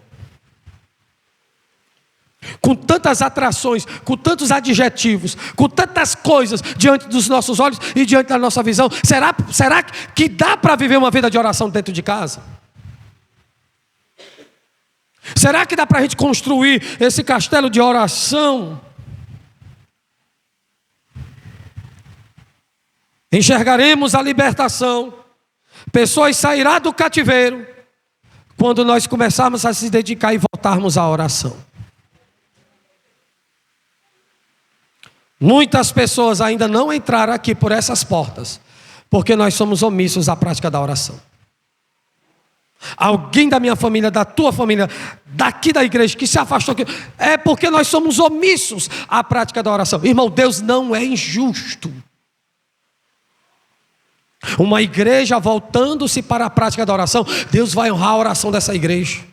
Com tantas atrações, com tantos adjetivos, com tantas coisas diante dos nossos olhos e diante da nossa visão. Será que dá para viver uma vida de oração dentro de casa? Será que dá para a gente construir esse castelo de oração? Enxergaremos a libertação. Pessoas sairão do cativeiro quando nós começarmos a se dedicar e voltarmos à oração. Muitas pessoas ainda não entraram aqui por essas portas, porque nós somos omissos à prática da oração. Alguém da minha família, da tua família, daqui da igreja que se afastou aqui, é porque nós somos omissos à prática da oração. Irmão, Deus não é injusto. Uma igreja voltando-se para a prática da oração, Deus vai honrar a oração dessa igreja.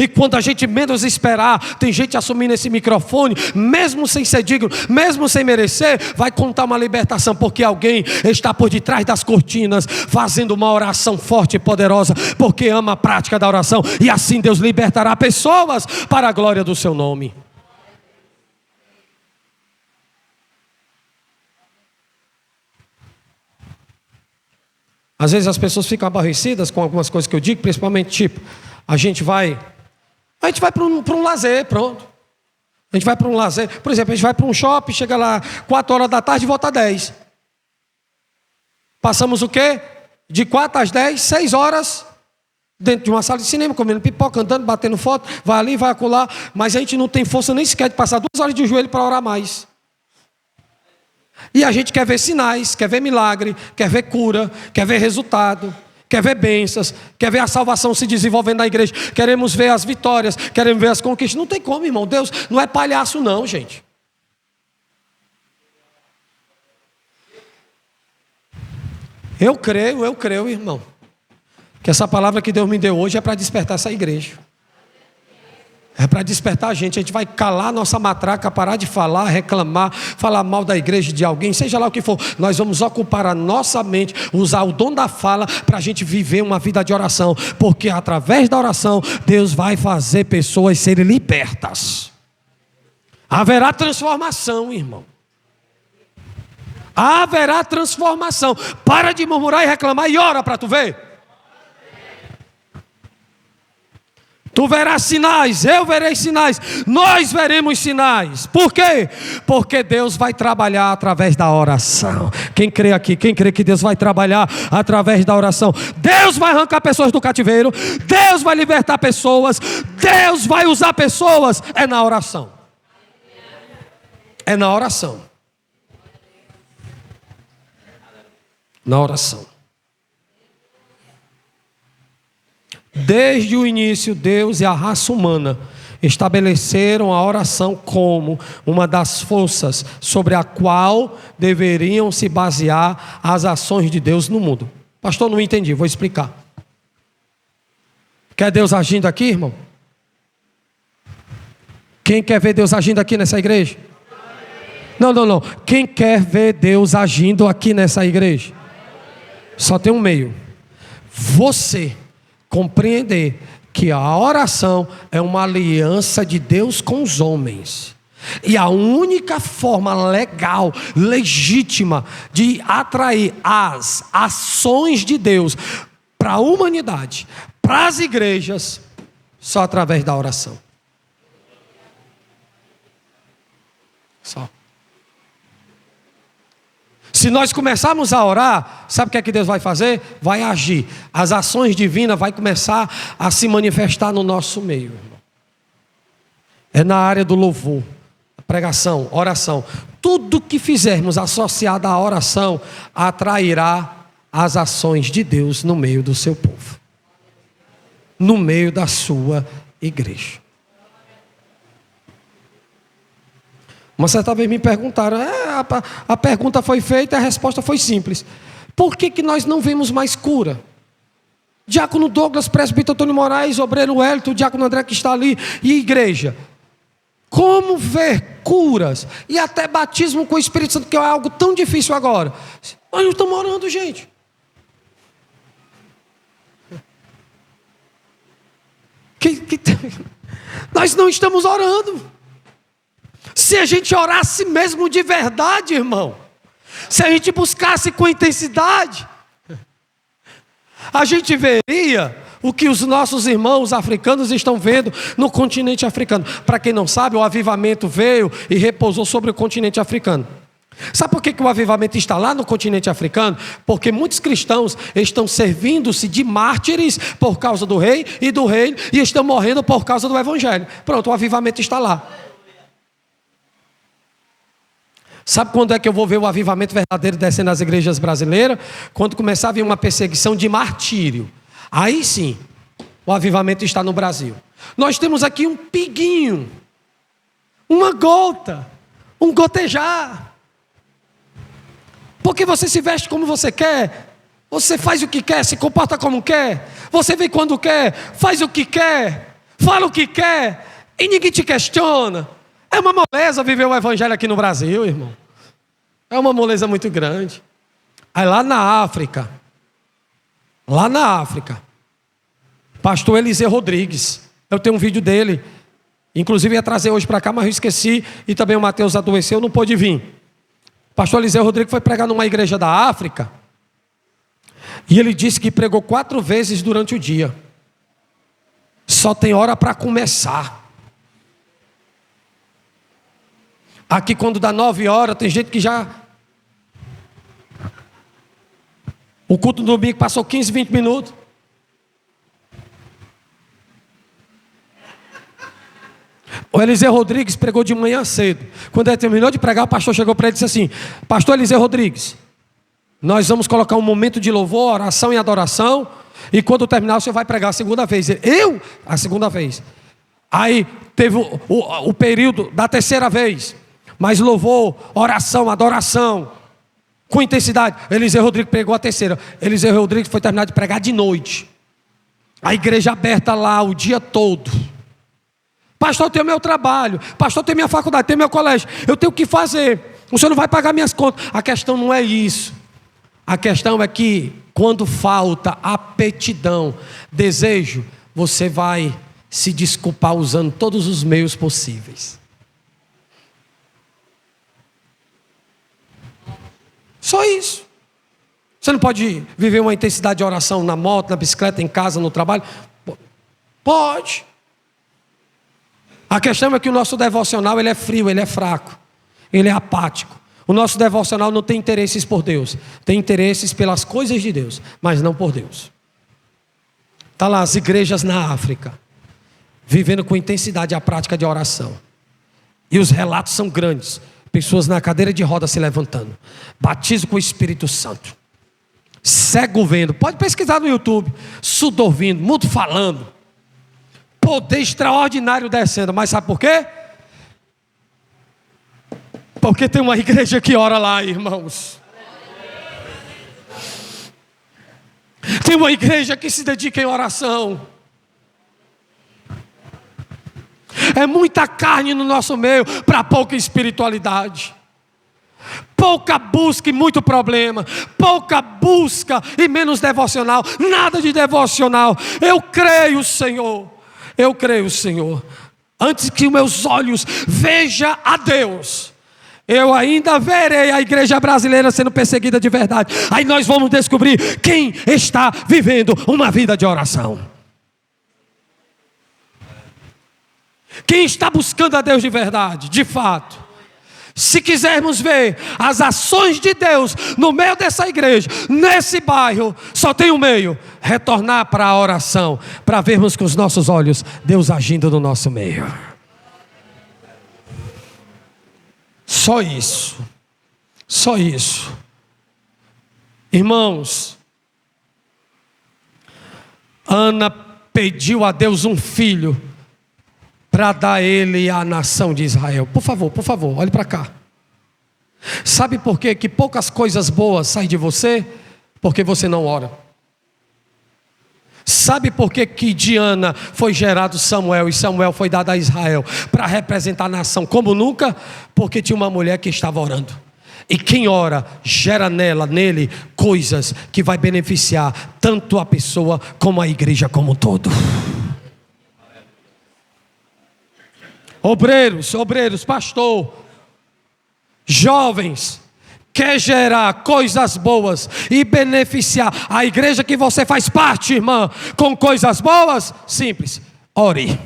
E quando a gente menos esperar, tem gente assumindo esse microfone, mesmo sem ser digno, mesmo sem merecer, vai contar uma libertação, porque alguém está por detrás das cortinas, fazendo uma oração forte e poderosa, porque ama a prática da oração, e assim Deus libertará pessoas para a glória do seu nome. Às vezes as pessoas ficam aborrecidas com algumas coisas que eu digo, principalmente tipo, a gente vai para um lazer, pronto. A gente vai para um lazer, por exemplo, a gente vai para um shopping, chega lá 4 horas da tarde e volta às 10. Passamos o quê? De 4 às 10, 6 horas, dentro de uma sala de cinema, comendo pipoca, andando, batendo foto, vai ali, vai acolá, mas a gente não tem força nem sequer de passar 2 horas de joelho para orar mais. E a gente quer ver sinais, quer ver milagre, quer ver cura, quer ver resultado, quer ver bênçãos, quer ver a salvação se desenvolvendo na igreja, queremos ver as vitórias, queremos ver as conquistas. Não tem como, irmão. Deus não é palhaço não, gente. Eu creio, irmão, que essa palavra que Deus me deu hoje é para despertar essa igreja. É para despertar a gente vai calar nossa matraca, parar de falar, reclamar, falar mal da igreja, de alguém, seja lá o que for. Nós vamos ocupar a nossa mente, usar o dom da fala para a gente viver uma vida de oração, porque através da oração Deus vai fazer pessoas serem libertas. Haverá transformação, irmão. Haverá transformação. Para de murmurar e reclamar e ora para tu ver. Tu verás sinais, eu verei sinais, nós veremos sinais. Por quê? Porque Deus vai trabalhar através da oração. Quem crê aqui, quem crê que Deus vai trabalhar através da oração? Deus vai arrancar pessoas do cativeiro, Deus vai libertar pessoas, Deus vai usar pessoas. É na oração. É na oração. Na oração. Desde o início, Deus e a raça humana estabeleceram a oração como uma das forças sobre a qual deveriam se basear as ações de Deus no mundo. Pastor, não entendi, vou explicar. Quer Deus agindo aqui, irmão? Quem quer ver Deus agindo aqui nessa igreja? Não. Quem quer ver Deus agindo aqui nessa igreja? Só tem um meio. Você compreender que a oração é uma aliança de Deus com os homens. E a única forma legal, legítima de atrair as ações de Deus para a humanidade, para as igrejas, só através da oração. Só. Se nós começarmos a orar, sabe o que é que Deus vai fazer? Vai agir. As ações divinas vão começar a se manifestar no nosso meio, irmão. É na área do louvor, pregação, oração. Tudo que fizermos associado à oração atrairá as ações de Deus no meio do seu povo, no meio da sua igreja. Uma certa vez me perguntaram, a pergunta foi feita e a resposta foi simples. Por que nós não vemos mais cura? Diácono Douglas, presbítero Antônio Moraes, obreiro Wellington, o diácono André que está ali, e igreja. Como ver curas e até batismo com o Espírito Santo, que é algo tão difícil agora? Nós não estamos orando, gente. Nós não estamos orando. Se a gente orasse mesmo de verdade, irmão, se a gente buscasse com intensidade, a gente veria o que os nossos irmãos africanos estão vendo no continente africano. Para quem não sabe, o avivamento veio e repousou sobre o continente africano. Sabe por que o avivamento está lá no continente africano? Porque muitos cristãos estão servindo-se de mártires por causa do rei e do reino e estão morrendo por causa do evangelho. Pronto, o avivamento está lá. Sabe quando é que eu vou ver o avivamento verdadeiro descendo nas igrejas brasileiras? Quando começar a vir uma perseguição de martírio. Aí sim, o avivamento está no Brasil. Nós temos aqui um piguinho, uma gota, um gotejar. Porque você se veste como você quer, você faz o que quer, se comporta como quer, você vem quando quer, faz o que quer, fala o que quer, e ninguém te questiona. É uma moleza viver o evangelho aqui no Brasil, irmão. É uma moleza muito grande. Aí lá na África, pastor Eliseu Rodrigues, eu tenho um vídeo dele, inclusive ia trazer hoje para cá, mas eu esqueci, e também o Mateus adoeceu, não pôde vir. Pastor Eliseu Rodrigues foi pregar numa igreja da África, e ele disse que pregou 4 vezes durante o dia. Só tem hora para começar. Aqui quando dá 9 horas, tem gente que já... O culto do domingo passou 15, 20 minutos. O Eliseu Rodrigues pregou de manhã cedo. Quando ele terminou de pregar, o pastor chegou para ele e disse assim: Pastor Eliseu Rodrigues, nós vamos colocar um momento de louvor, oração e adoração, e quando terminar, o senhor vai pregar a segunda vez. Eu? A segunda vez. Aí teve o período da terceira vez. Mas louvor, oração, adoração, com intensidade. Eliseu Rodrigues pregou a terceira. Eliseu Rodrigues foi terminar de pregar de noite. A igreja aberta lá o dia todo. Pastor, eu tenho meu trabalho. Pastor, eu tenho minha faculdade, tenho meu colégio. Eu tenho o que fazer. O senhor não vai pagar minhas contas. A questão não é isso. A questão é que quando falta aptidão, desejo, você vai se desculpar usando todos os meios possíveis. Só isso. Você não pode viver uma intensidade de oração na moto, na bicicleta, em casa, no trabalho? Pode. A questão é que o nosso devocional ele é frio, ele é fraco, ele é apático. O nosso devocional não tem interesses por Deus, tem interesses pelas coisas de Deus, mas não por Deus. Está lá as igrejas na África, vivendo com intensidade a prática de oração. E os relatos são grandes. Pessoas na cadeira de roda se levantando. Batismo com o Espírito Santo. Cego vendo. Pode pesquisar no YouTube. Surdo ouvindo. Mudo falando. Poder extraordinário descendo. Mas sabe por quê? Porque tem uma igreja que ora lá, irmãos. Tem uma igreja que se dedica em oração. É muita carne no nosso meio para pouca espiritualidade. Pouca busca e muito problema. Pouca busca e menos devocional. Nada de devocional. Eu creio, Senhor. Eu creio, Senhor. Antes que meus olhos vejam a Deus, eu ainda verei a igreja brasileira sendo perseguida de verdade. Aí nós vamos descobrir quem está vivendo uma vida de oração. Quem está buscando a Deus de verdade, de fato. Se quisermos ver as ações de Deus no meio dessa igreja, nesse bairro, só tem um meio: retornar para a oração, para vermos com os nossos olhos Deus agindo no nosso meio. Só isso. Só isso. Irmãos, Ana pediu a Deus um filho para dar a ele a nação de Israel. Por favor, olhe para cá. Sabe por quê que poucas coisas boas saem de você? Porque você não ora. Sabe por quê que de Ana foi gerado Samuel e Samuel foi dado a Israel para representar a nação como nunca? Porque tinha uma mulher que estava orando. E quem ora gera nele coisas que vai beneficiar tanto a pessoa como a igreja como um todo. Obreiros, pastor, jovens, quer gerar coisas boas e beneficiar a igreja que você faz parte, irmã, com coisas boas? Simples, ore.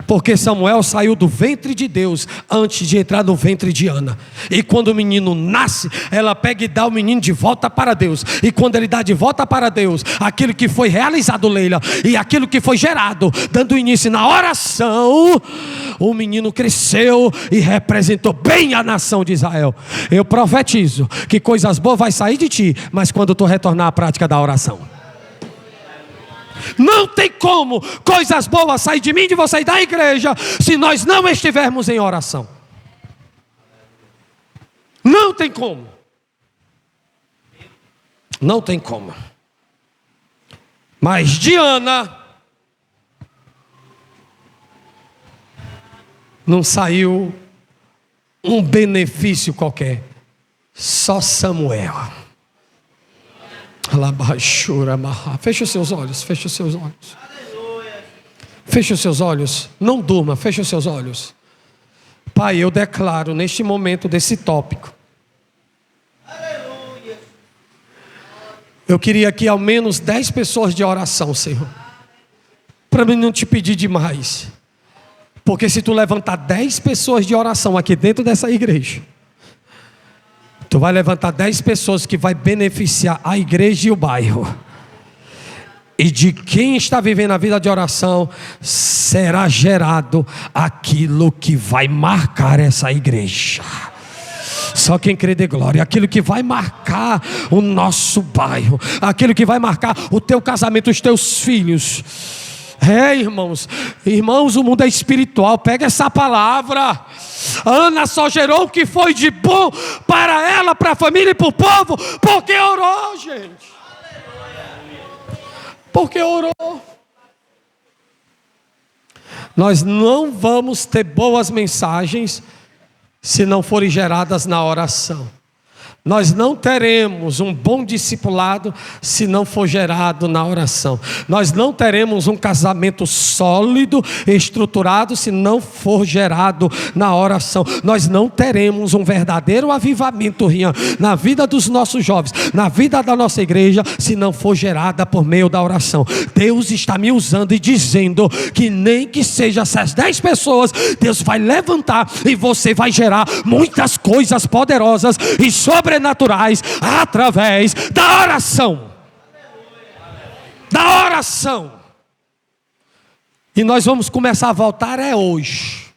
Porque Samuel saiu do ventre de Deus antes de entrar no ventre de Ana. E quando o menino nasce, ela pega e dá o menino de volta para Deus. E quando ele dá de volta para Deus aquilo que foi realizado, Leila, e aquilo que foi gerado, dando início na oração, o menino cresceu e representou bem a nação de Israel. Eu profetizo que coisas boas vai sair de ti, mas quando tu retornar à prática da oração. Não tem como coisas boas sair de mim, de você e da igreja, se nós não estivermos em oração. Não tem como. Não tem como. Mas de Ana não saiu um benefício qualquer. Só Samuel. Feche os seus olhos, feche os seus olhos. Feche os seus olhos, não durma, feche os seus olhos. Pai, eu declaro neste momento desse tópico. Eu queria aqui ao menos 10 pessoas de oração, Senhor. Para mim não te pedir demais. Porque se tu levantar 10 pessoas de oração aqui dentro dessa igreja, tu vai levantar 10 pessoas que vai beneficiar a igreja e o bairro. E de quem está vivendo a vida de oração, será gerado aquilo que vai marcar essa igreja. Só quem crê de glória. Aquilo que vai marcar o nosso bairro. Aquilo que vai marcar o teu casamento, os teus filhos. Irmãos, o mundo é espiritual. Pega essa palavra. Ana só gerou o que foi de bom para ela, para a família e para o povo, porque orou, gente. Porque orou. Nós não vamos ter boas mensagens se não forem geradas na oração. Nós não teremos um bom discipulado se não for gerado na oração. Nós não teremos um casamento sólido, estruturado, se não for gerado na oração. Nós não teremos um verdadeiro avivamento, Rian, na vida dos nossos jovens, na vida da nossa igreja, se não for gerada por meio da oração. Deus está me usando e dizendo que nem que seja essas 10 pessoas, Deus vai levantar e você vai gerar muitas coisas poderosas e sobrenaturais através da oração. Da oração. E nós vamos começar a voltar hoje.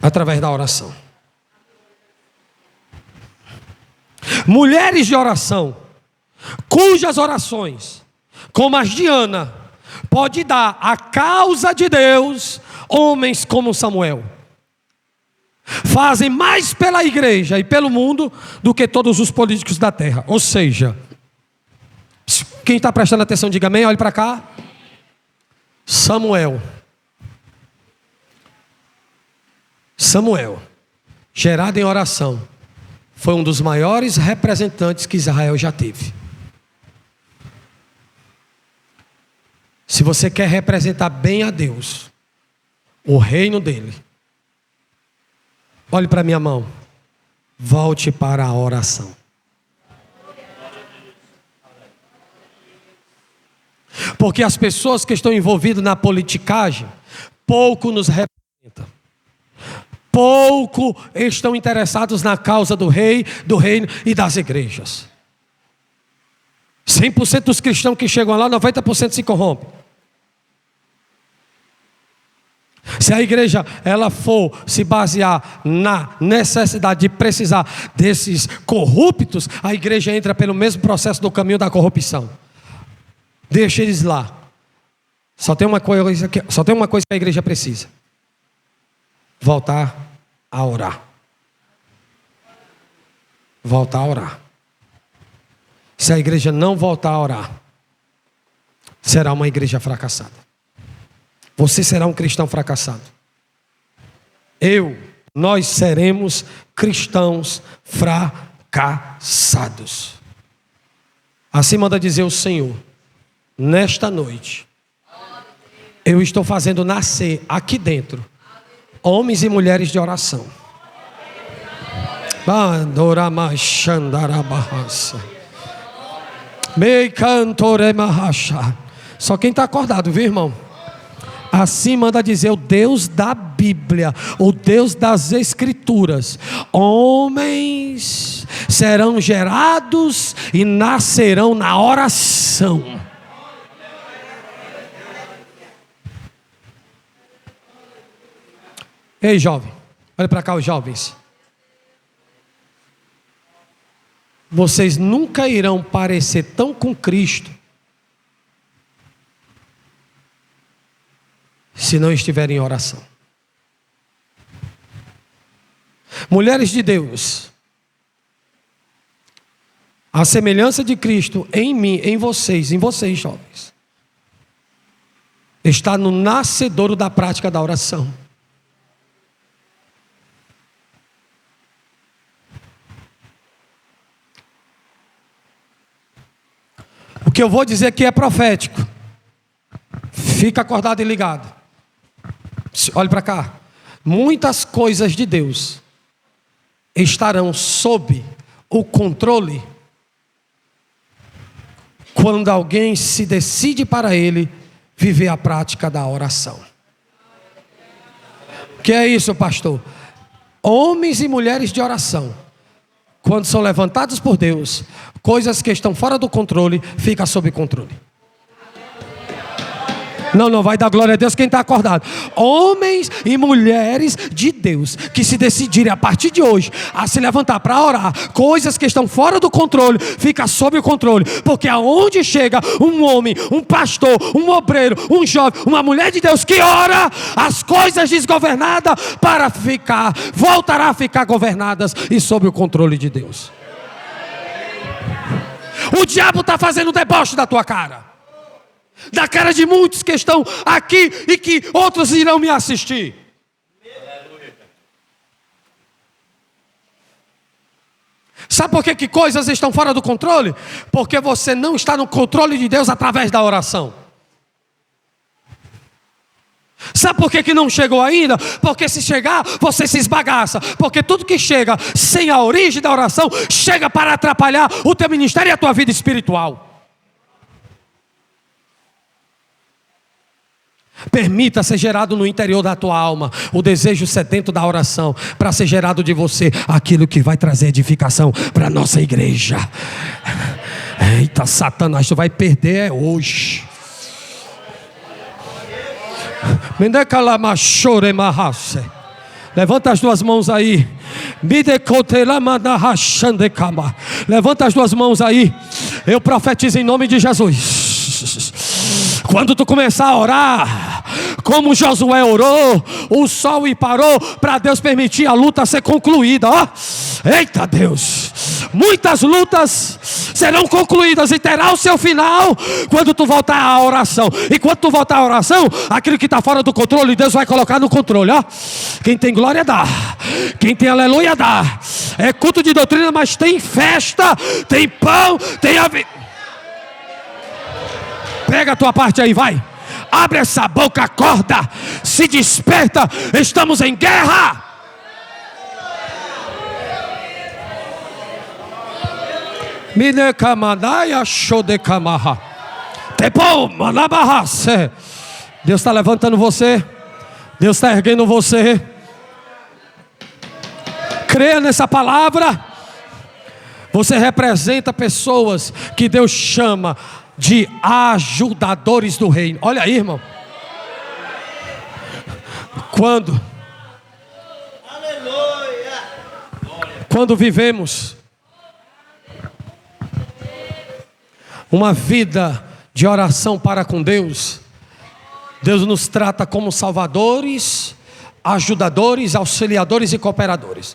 Através da oração. Mulheres de oração, cujas orações, como as de Ana, pode dar a causa de Deus homens como Samuel. fazem mais pela igreja e pelo mundo do que todos os políticos da terra. Ou seja, quem está prestando atenção, diga amém, olhe para cá. Samuel, gerado em oração, foi um dos maiores representantes que Israel já teve. Se você quer representar bem a Deus, o reino dele, olhe para minha mão, volte para a oração. Porque as pessoas que estão envolvidas na politicagem, pouco nos representam. Pouco estão interessados na causa do rei, do reino e das igrejas. 100% dos cristãos que chegam lá, 90% se corrompem. Se a igreja ela for se basear na necessidade de precisar desses corruptos, a igreja entra pelo mesmo processo do caminho da corrupção. Deixa eles lá. Só tem uma coisa que a igreja precisa: voltar a orar. Voltar a orar. Se a igreja não voltar a orar, será uma igreja fracassada. Você será um cristão fracassado. Nós seremos cristãos fracassados. Assim manda dizer o Senhor: nesta noite, eu estou fazendo nascer aqui dentro homens e mulheres de oração. Só quem está acordado, viu, irmão? Assim manda dizer o Deus da Bíblia, o Deus das Escrituras: homens serão gerados e nascerão na oração. Ei, jovem, olha para cá, os jovens. Vocês nunca irão parecer tão com Cristo se não estiverem em oração. Mulheres de Deus, a semelhança de Cristo em mim, em vocês jovens, está no nascedouro da prática da oração. O que eu vou dizer aqui é profético. Fica acordado e ligado. Olhe para cá. Muitas coisas de Deus estarão sob o controle quando alguém se decide para ele viver a prática da oração. O que é isso, pastor? Homens e mulheres de oração, quando são levantados por Deus, coisas que estão fora do controle ficam sob controle. Não vai dar glória a Deus quem está acordado. Homens e mulheres de Deus que se decidirem a partir de hoje a se levantar para orar, coisas que estão fora do controle ficam sob o controle. Porque aonde chega um homem, um pastor, um obreiro, um jovem, uma mulher de Deus que ora, as coisas desgovernadas voltará a ficar governadas e sob o controle de Deus. O diabo está fazendo deboche da tua cara, da cara de muitos que estão aqui e que outros irão me assistir. Sabe por que coisas estão fora do controle? Porque você não está no controle de Deus através da oração. Sabe por que não chegou ainda? Porque se chegar, você se esbagaça. Porque tudo que chega sem a origem da oração chega para atrapalhar o teu ministério e a tua vida espiritual. Permita ser gerado no interior da tua alma o desejo sedento da oração, para ser gerado de você aquilo que vai trazer edificação para a nossa igreja. Eita, Satanás, tu vai perder hoje. Levanta as duas mãos aí. Levanta as duas mãos aí. Eu profetizo em nome de Jesus. Quando tu começar a orar, Como Josué orou, o sol e parou para Deus permitir a luta ser concluída. Ó, eita Deus! Muitas lutas serão concluídas e terá o seu final quando tu voltar à oração. E quando tu voltar à oração, aquilo que está fora do controle, Deus vai colocar no controle. Ó, quem tem glória dá, quem tem aleluia dá. É culto de doutrina, mas tem festa, tem pão, tem pega a tua parte aí, vai. Abre essa boca, acorda, se desperta, estamos em guerra. Deus está levantando você, Deus está erguendo você. Creia nessa palavra. Você representa pessoas que Deus chama de ajudadores do reino. Olha aí, irmão. Quando vivemos uma vida de oração para com Deus, Deus nos trata como salvadores, ajudadores, auxiliadores e cooperadores.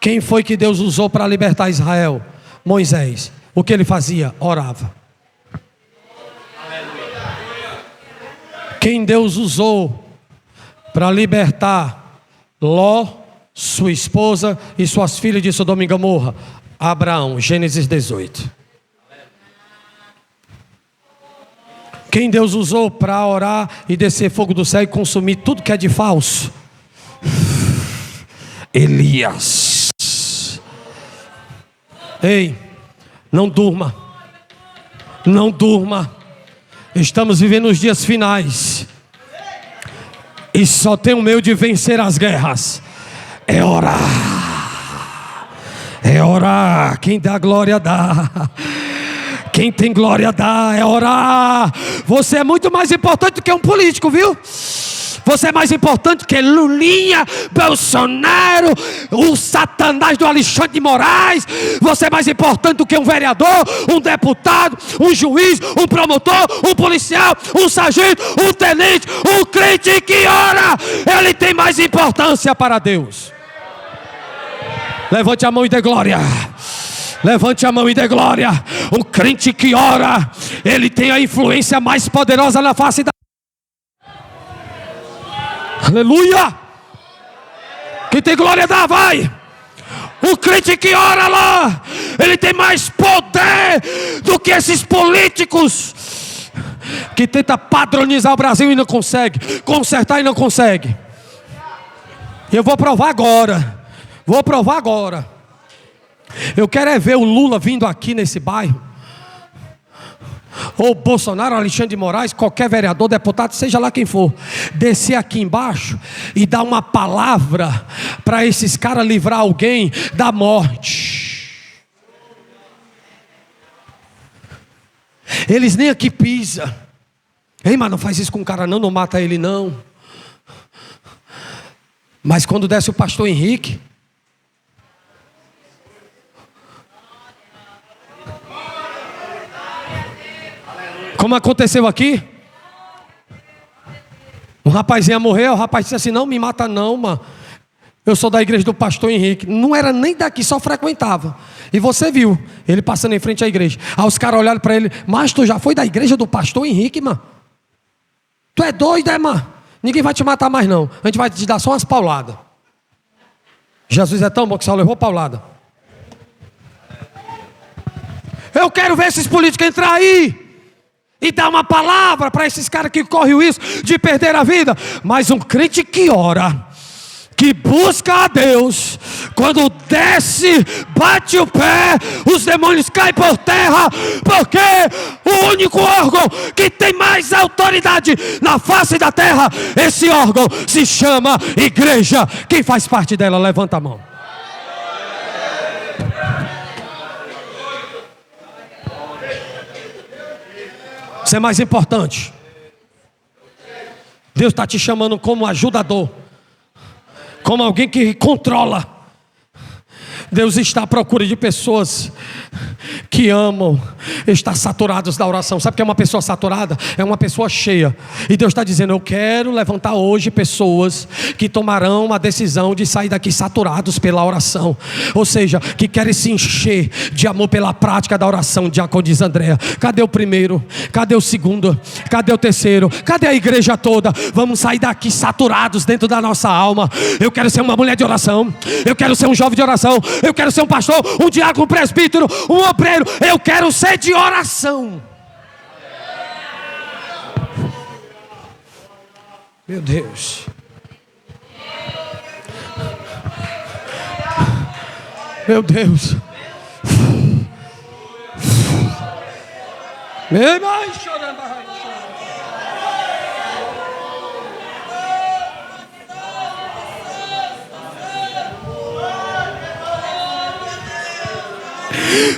Quem foi que Deus usou para libertar Israel? Moisés. O que ele fazia? Orava. Quem Deus usou para libertar Ló, sua esposa e suas filhas de Sodoma e Gomorra? Abraão, Gênesis 18. Quem Deus usou para orar e descer fogo do céu e consumir tudo que é de falso? Elias. Ei, não durma, não durma. Estamos vivendo os dias finais e só tem um meio de vencer as guerras: é orar. É orar. Quem dá glória dá. Quem tem glória dá. É orar. Você é muito mais importante do que um político, viu? Você é mais importante que Lulinha, Bolsonaro, o Satanás do Alexandre de Moraes. Você é mais importante do que um vereador, um deputado, um juiz, um promotor, um policial, um sargento, um tenente, um crente que ora. Ele tem mais importância para Deus. Levante a mão e dê glória. Levante a mão e dê glória. Um crente que ora, ele tem a influência mais poderosa na face da... Aleluia! Quem tem glória dá, vai! O crente que ora lá, ele tem mais poder do que esses políticos que tentam padronizar o Brasil e não consegue, consertar e não consegue. Eu vou provar agora. Vou provar agora. Eu quero é ver o Lula vindo aqui nesse bairro, ou Bolsonaro, Alexandre de Moraes, qualquer vereador, deputado, seja lá quem for, descer aqui embaixo e dar uma palavra para esses caras livrar alguém da morte. Eles nem aqui pisam. Ei, mas não faz isso com o cara não, não mata ele não. Mas quando desce o pastor Henrique, como aconteceu aqui, um rapazinho morreu, o rapaz disse assim: não me mata não, mano. Eu sou da igreja do pastor Henrique. Não era nem daqui, só frequentava. E você viu ele passando em frente à igreja. Aí os caras olharam para ele: mas tu já foi da igreja do pastor Henrique, mano? Tu é doido, é, mano? Ninguém vai te matar mais não. A gente vai te dar só umas pauladas. Jesus é tão bom que só levou paulada. Eu quero ver esses políticos entrar aí e dar uma palavra para esses caras que correm o risco de perder a vida. Mas um crente que ora, que busca a Deus, quando desce, bate o pé, os demônios caem por terra, porque o único órgão que tem mais autoridade na face da terra, esse órgão se chama igreja. Quem faz parte dela, levanta a mão. Você é mais importante. Deus está te chamando como ajudador, como alguém que controla. Deus está à procura de pessoas que amam estar saturados da oração. Sabe o que é uma pessoa saturada? É uma pessoa cheia. E Deus está dizendo: eu quero levantar hoje pessoas que tomarão uma decisão de sair daqui saturados pela oração. Ou seja, que querem se encher de amor pela prática da oração. Diácono diz Andréa: cadê o primeiro? Cadê o segundo? Cadê o terceiro? Cadê a igreja toda? Vamos sair daqui saturados dentro da nossa alma. Eu quero ser uma mulher de oração. Eu quero ser um jovem de oração. Eu quero ser um pastor, um diácono, um presbítero, um obreiro. Eu quero ser de oração. Meu Deus. Meu Deus. Meu Deus.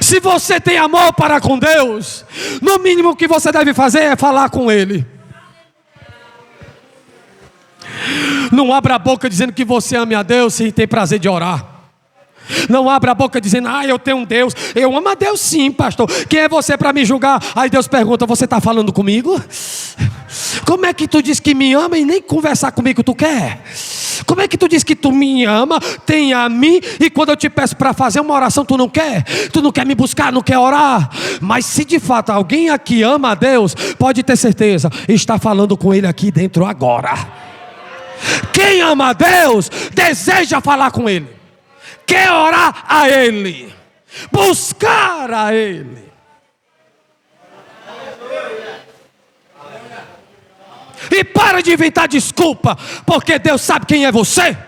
Se você tem amor para com Deus, no mínimo que você deve fazer é falar com Ele. Não abra a boca dizendo que você ama a Deus sem ter prazer de orar. Não abra a boca dizendo: eu tenho um Deus. Eu amo a Deus sim, pastor. Quem é você para me julgar? Aí Deus pergunta: você está falando comigo? Como é que tu diz que me ama e nem conversar comigo tu quer? Como é que tu diz que tu me ama, tem a mim, e quando eu te peço para fazer uma oração tu não quer? Tu não quer me buscar, não quer orar? Mas se de fato alguém aqui ama a Deus, pode ter certeza, está falando com Ele aqui dentro agora. Quem ama a Deus, deseja falar com Ele, quer orar a Ele, buscar a Ele. E para de inventar desculpa, porque Deus sabe quem é você.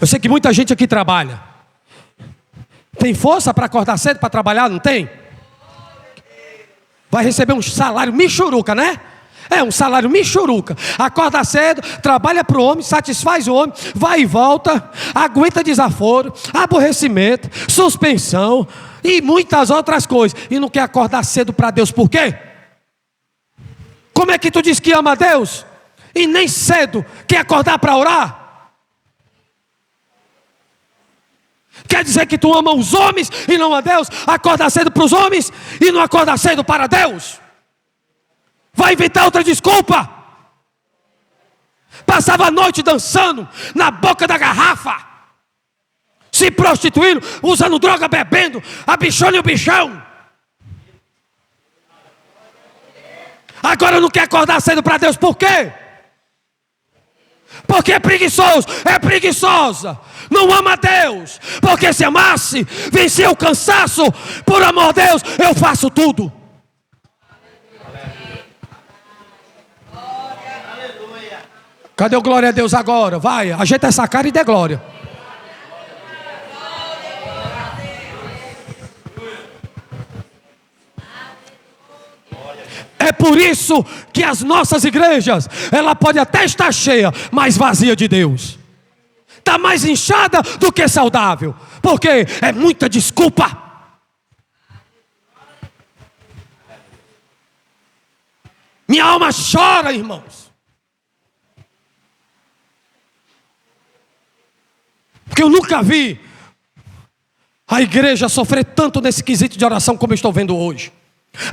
Eu sei que muita gente aqui trabalha. Tem força para acordar cedo para trabalhar? Não tem? Vai receber um salário michuruca, né? É um salário michuruca. Acorda cedo, trabalha para o homem, satisfaz o homem, vai e volta, aguenta desaforo, aborrecimento, suspensão e muitas outras coisas. E não quer acordar cedo para Deus, por quê? Como é que tu diz que ama a Deus e nem cedo quer acordar para orar? Quer dizer que tu ama os homens e não a Deus? Acorda cedo para os homens e não acorda cedo para Deus? Vai inventar outra desculpa? Passava a noite dançando na boca da garrafa, se prostituindo, usando droga, bebendo, a bichona e o bichão. Agora não quer acordar cedo para Deus, por quê? Porque é preguiçoso, é preguiçosa, não ama a Deus. Porque se amasse, vencia o cansaço. Por amor de Deus, eu faço tudo. Cadê o glória a Deus agora? Vai, ajeita essa cara e dê glória. É por isso que as nossas igrejas, ela pode até estar cheia, mas vazia de Deus. Está mais inchada do que saudável. Porque é muita desculpa. Minha alma chora, irmãos. Porque eu nunca vi a igreja sofrer tanto nesse quesito de oração como eu estou vendo hoje.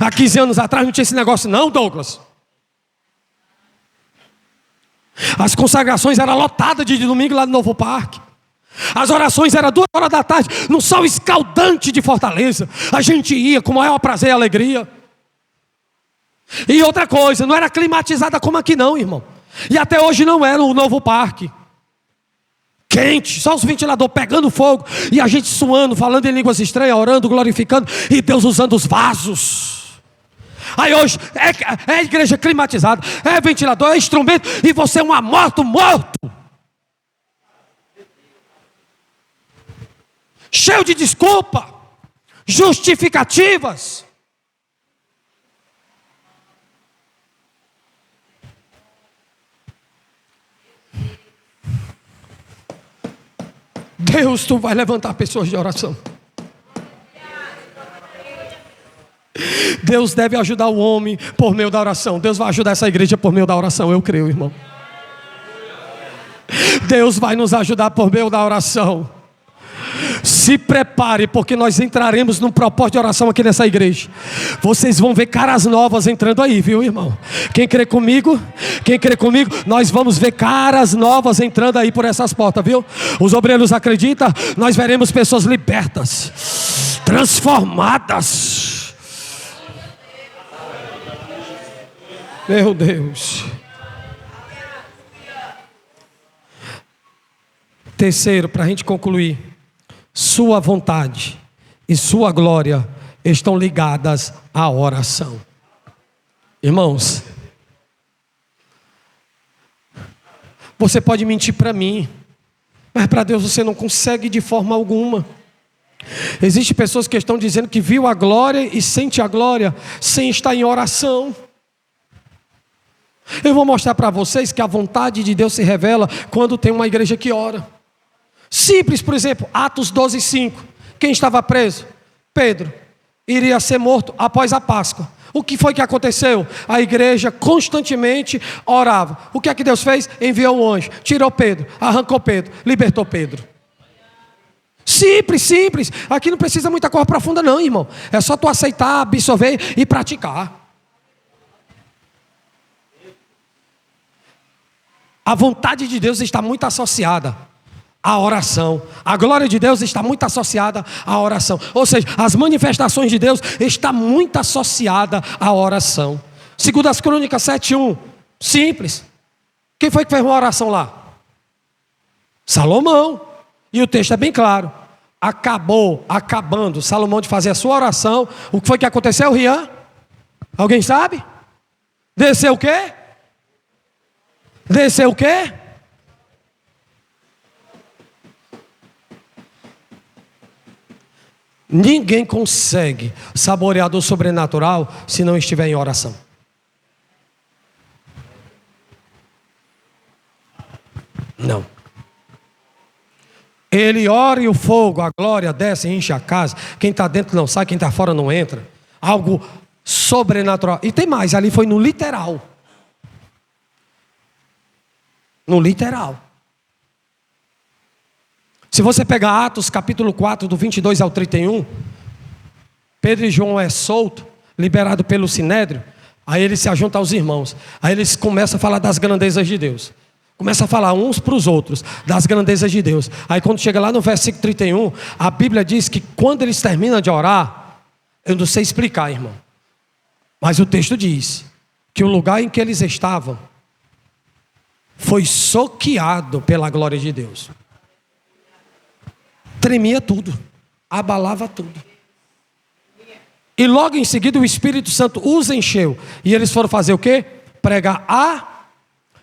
Há 15 anos atrás não tinha esse negócio não, Douglas. As consagrações eram lotadas de domingo lá no Novo Parque. As orações eram 2 horas da tarde, no sol escaldante de Fortaleza. A gente ia com o maior prazer e alegria. E outra coisa, não era climatizada como aqui não, irmão. E até hoje não era o Novo Parque. Quente, só os ventiladores pegando fogo, e a gente suando, falando em línguas estranhas, orando, glorificando, e Deus usando os vasos. Aí hoje é igreja climatizada, é ventilador, é instrumento, e você é um morto. Cheio de desculpa, justificativas. Deus, tu vai levantar pessoas de oração. Deus deve ajudar o homem por meio da oração. Deus vai ajudar essa igreja por meio da oração, eu creio, irmão. Deus vai nos ajudar por meio da oração. Se prepare, porque nós entraremos num propósito de oração aqui nessa igreja. Vocês vão ver caras novas entrando aí, viu, irmão? Quem crê comigo? Quem crê comigo? Nós vamos ver caras novas entrando aí por essas portas, viu? Os obreiros acreditam? Nós veremos pessoas libertas, transformadas. Meu Deus. Terceiro, para a gente concluir, sua vontade e sua glória estão ligadas à oração. Irmãos, você pode mentir para mim, mas para Deus você não consegue de forma alguma. Existem pessoas que estão dizendo que viu a glória e sente a glória sem estar em oração. Eu vou mostrar para vocês que a vontade de Deus se revela quando tem uma igreja que ora. Simples, por exemplo, Atos 12:5. Quem estava preso? Pedro. Iria ser morto após a Páscoa. O que foi que aconteceu? A igreja constantemente orava. O que é que Deus fez? Enviou um anjo, tirou Pedro, arrancou Pedro, libertou Pedro. Simples, simples. Aqui não precisa muita coisa profunda não, irmão. É só tu aceitar, absorver e praticar. A vontade de Deus está muito associada à oração. A glória de Deus está muito associada à oração. Ou seja, as manifestações de Deus estão muito associadas à oração. Segundo as Crônicas 7:1. Simples. Quem foi que fez uma oração lá? Salomão. E o texto é bem claro. Acabando Salomão de fazer a sua oração, o que foi que aconteceu, Rian? Alguém sabe? Desceu o quê? Desceu o quê? Ninguém consegue saborear do sobrenatural se não estiver em oração. Não. Ele ora e o fogo, a glória desce e enche a casa. Quem está dentro não sai, quem está fora não entra. Algo sobrenatural. E tem mais, ali foi no literal. No literal. Se você pegar Atos capítulo 4, do 22 ao 31, Pedro e João é solto, liberado pelo Sinédrio, aí eles se ajuntam aos irmãos, aí eles começam a falar das grandezas de Deus, começam a falar uns para os outros, das grandezas de Deus. Aí quando chega lá no versículo 31, a Bíblia diz que quando eles terminam de orar, eu não sei explicar, irmão, mas o texto diz que o lugar em que eles estavam foi soqueado pela glória de Deus. Tremia tudo, abalava tudo. E logo em seguida o Espírito Santo os encheu. E eles foram fazer o quê? Pregar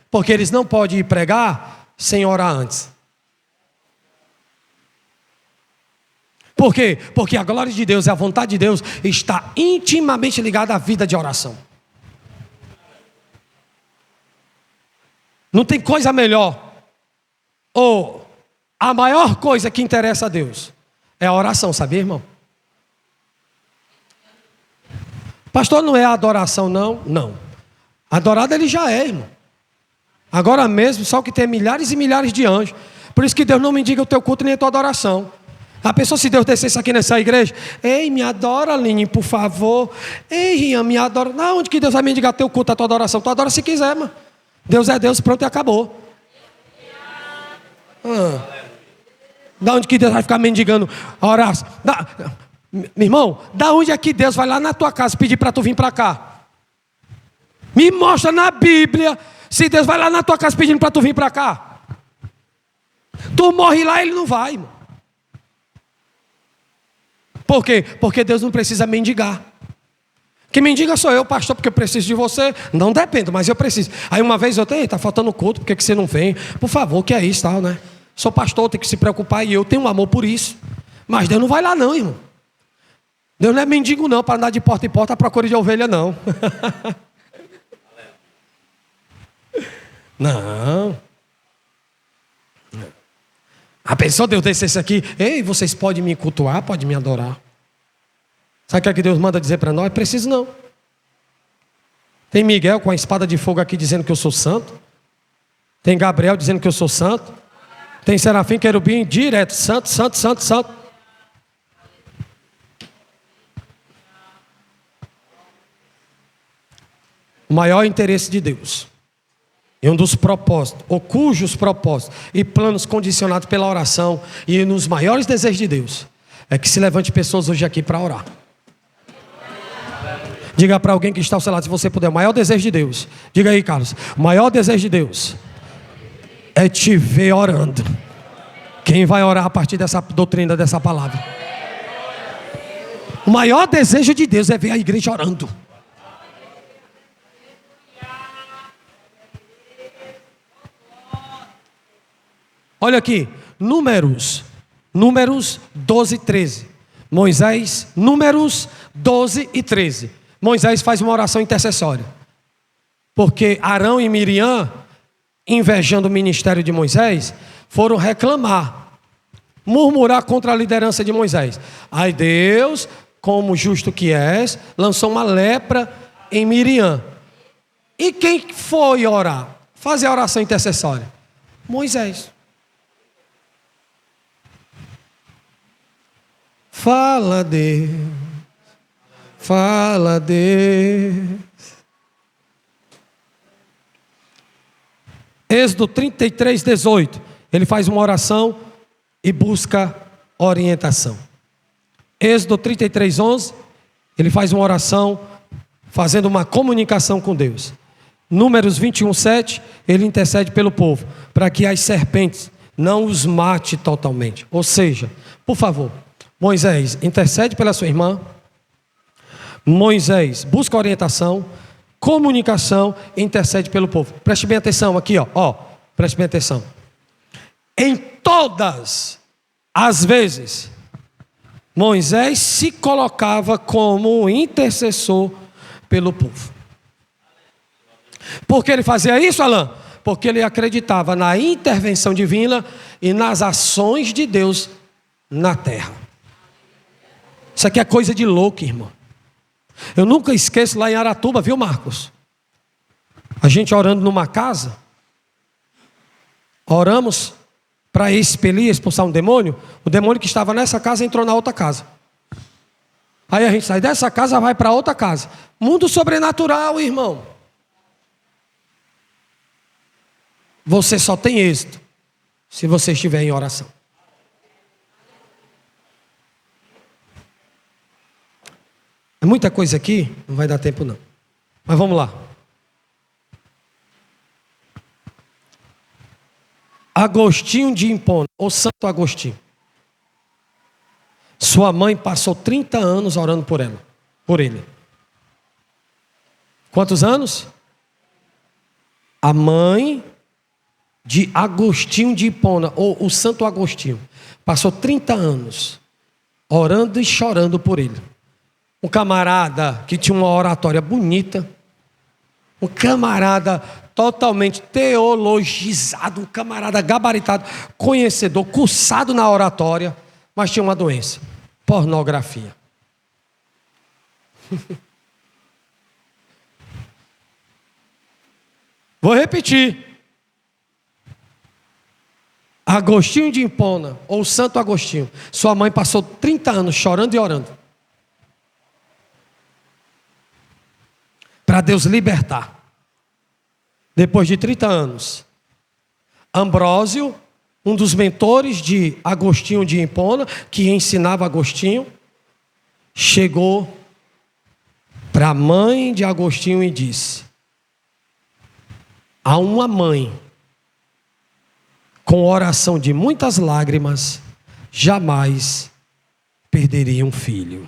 porque eles não podem ir pregar sem orar antes. Por quê? Porque a glória de Deus e a vontade de Deus está intimamente ligada à vida de oração. Não tem coisa melhor, ou a maior coisa que interessa a Deus é a oração, sabia, irmão? Pastor, não é a adoração, não? Não. Adorado ele já é, irmão. Agora mesmo, só que tem milhares e milhares de anjos. Por isso que Deus não mendiga o teu culto nem a tua adoração. A pessoa, se Deus descesse aqui nessa igreja, ei, me adora, Aline, por favor. Ei, Rian, me adora. Não, onde que Deus vai mendigar teu culto, a tua adoração? Tu adora se quiser, mano. Deus é Deus, pronto e acabou. Da onde que Deus vai ficar mendigando a oração? Meu irmão, da onde é que Deus vai lá na tua casa pedir para tu vir para cá? Me mostra na Bíblia se Deus vai lá na tua casa pedindo para tu vir para cá. Tu morre lá, ele não vai, irmão. Por quê? Porque Deus não precisa mendigar. Quem mendiga sou eu, pastor, porque eu preciso de você. Não dependo, mas eu preciso. Aí uma vez eu tenho, está faltando culto, por que você não vem? Por favor, que é isso, tal, né? Sou pastor, tenho que se preocupar e eu tenho um amor por isso. Mas Deus não vai lá não, irmão. Deus não é mendigo não, para andar de porta em porta à procura de ovelha não. Não. A pessoa Deus descesse aqui, ei, vocês podem me cultuar, podem me adorar. Sabe o que é que Deus manda dizer para nós? Preciso não. Tem Miguel com a espada de fogo aqui dizendo que eu sou santo. Tem Gabriel dizendo que eu sou santo. Tem Serafim, Querubim, direto, santo, santo, santo, santo. o maior interesse de Deus, e um dos propósitos, ou cujos propósitos e planos condicionados pela oração, e nos maiores desejos de Deus, é que se levante pessoas hoje aqui para orar. Diga para alguém que está ao seu lado, se você puder, o maior desejo de Deus. Diga aí, Carlos, o maior desejo de Deus é te ver orando. Quem vai orar a partir dessa doutrina, dessa palavra? O maior desejo de Deus é ver a igreja orando. Olha aqui, Números 12 e 13. Números 12 e 13. Moisés faz uma oração intercessória. Porque Arão e Miriam, invejando o ministério de Moisés, foram reclamar, murmurar contra a liderança de Moisés. Aí Deus, como justo que és, lançou uma lepra em Miriam. E quem foi orar? Fazer a oração intercessória? Moisés. Fala Deus, fala Deus. Êxodo 33, 18. Ele faz uma oração e busca orientação. Êxodo 33, 11. Ele faz uma oração fazendo uma comunicação com Deus. Números 21, 7. Ele intercede pelo povo para que as serpentes não os mate totalmente. Ou seja, por favor, Moisés intercede pela sua irmã. Moisés busca orientação, comunicação e intercede pelo povo. Preste bem atenção aqui, ó. Preste bem atenção. Em todas as vezes, Moisés se colocava como intercessor pelo povo. Por que ele fazia isso, Alain? Porque ele acreditava na intervenção divina e nas ações de Deus na terra. Isso aqui é coisa de louco, irmão. Eu nunca esqueço lá em Aratuba, viu, Marcos? A gente orando numa casa. Oramos para expulsar um demônio. O demônio que estava nessa casa entrou na outra casa. Aí a gente sai dessa casa, vai para outra casa. Mundo sobrenatural, irmão. Você só tem êxito se você estiver em oração. É muita coisa aqui, não vai dar tempo não. Mas vamos lá. Agostinho de Hipona, ou Santo Agostinho. Sua mãe passou 30 anos orando por ele. Quantos anos? A mãe de Agostinho de Hipona, ou o Santo Agostinho, passou 30 anos orando e chorando por ele. Um camarada que tinha uma oratória bonita, um camarada totalmente teologizado, um camarada gabaritado, conhecedor, cursado na oratória, mas tinha uma doença: pornografia. Vou repetir. Agostinho de Hipona, ou Santo Agostinho, sua mãe passou 30 anos chorando e orando para Deus libertar. Depois de 30 anos, Ambrósio, um dos mentores de Agostinho de Hipona, que ensinava Agostinho, chegou para a mãe de Agostinho e disse: há uma mãe com oração de muitas lágrimas jamais perderia um filho.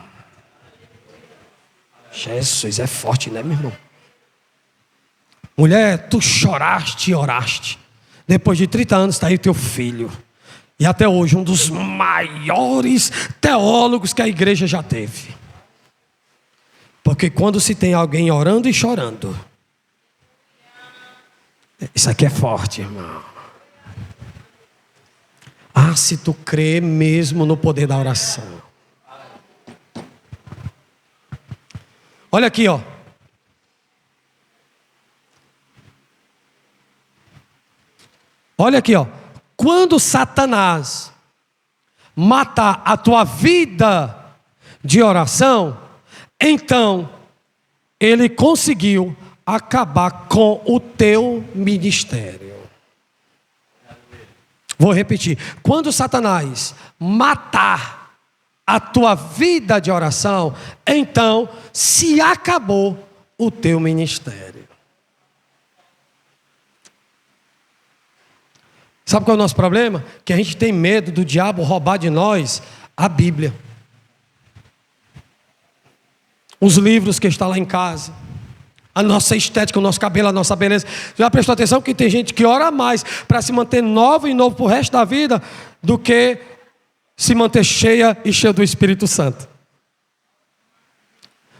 Jesus, é forte, né, meu irmão? Mulher, tu choraste e oraste. Depois de 30 anos está aí o teu filho. E até hoje um dos maiores teólogos que a igreja já teve. Porque quando se tem alguém orando e chorando, isso aqui é forte, irmão. Ah, se tu crê mesmo no poder da oração. Olha aqui, ó. Olha aqui, ó. Quando Satanás matar a tua vida de oração, então ele conseguiu acabar com o teu ministério. Vou repetir. Quando Satanás matar a tua vida de oração, então se acabou o teu ministério. Sabe qual é o nosso problema? Que a gente tem medo do diabo roubar de nós a Bíblia, os livros que estão lá em casa, a nossa estética, o nosso cabelo, a nossa beleza. Já prestou atenção que tem gente que ora mais para se manter nova e novo para o resto da vida do que se manter cheia e cheia do Espírito Santo.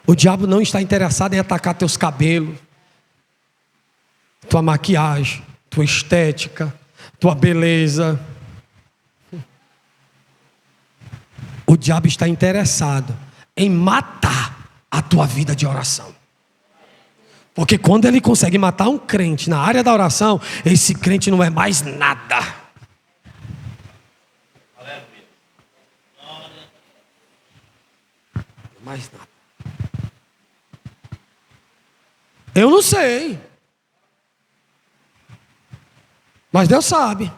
O diabo não está interessado em atacar teus cabelos, tua maquiagem, tua estética, tua beleza. O diabo está interessado em matar a tua vida de oração. Porque quando ele consegue matar um crente na área da oração, esse crente não é mais nada. Mais nada. Eu não sei. Mas Deus sabe.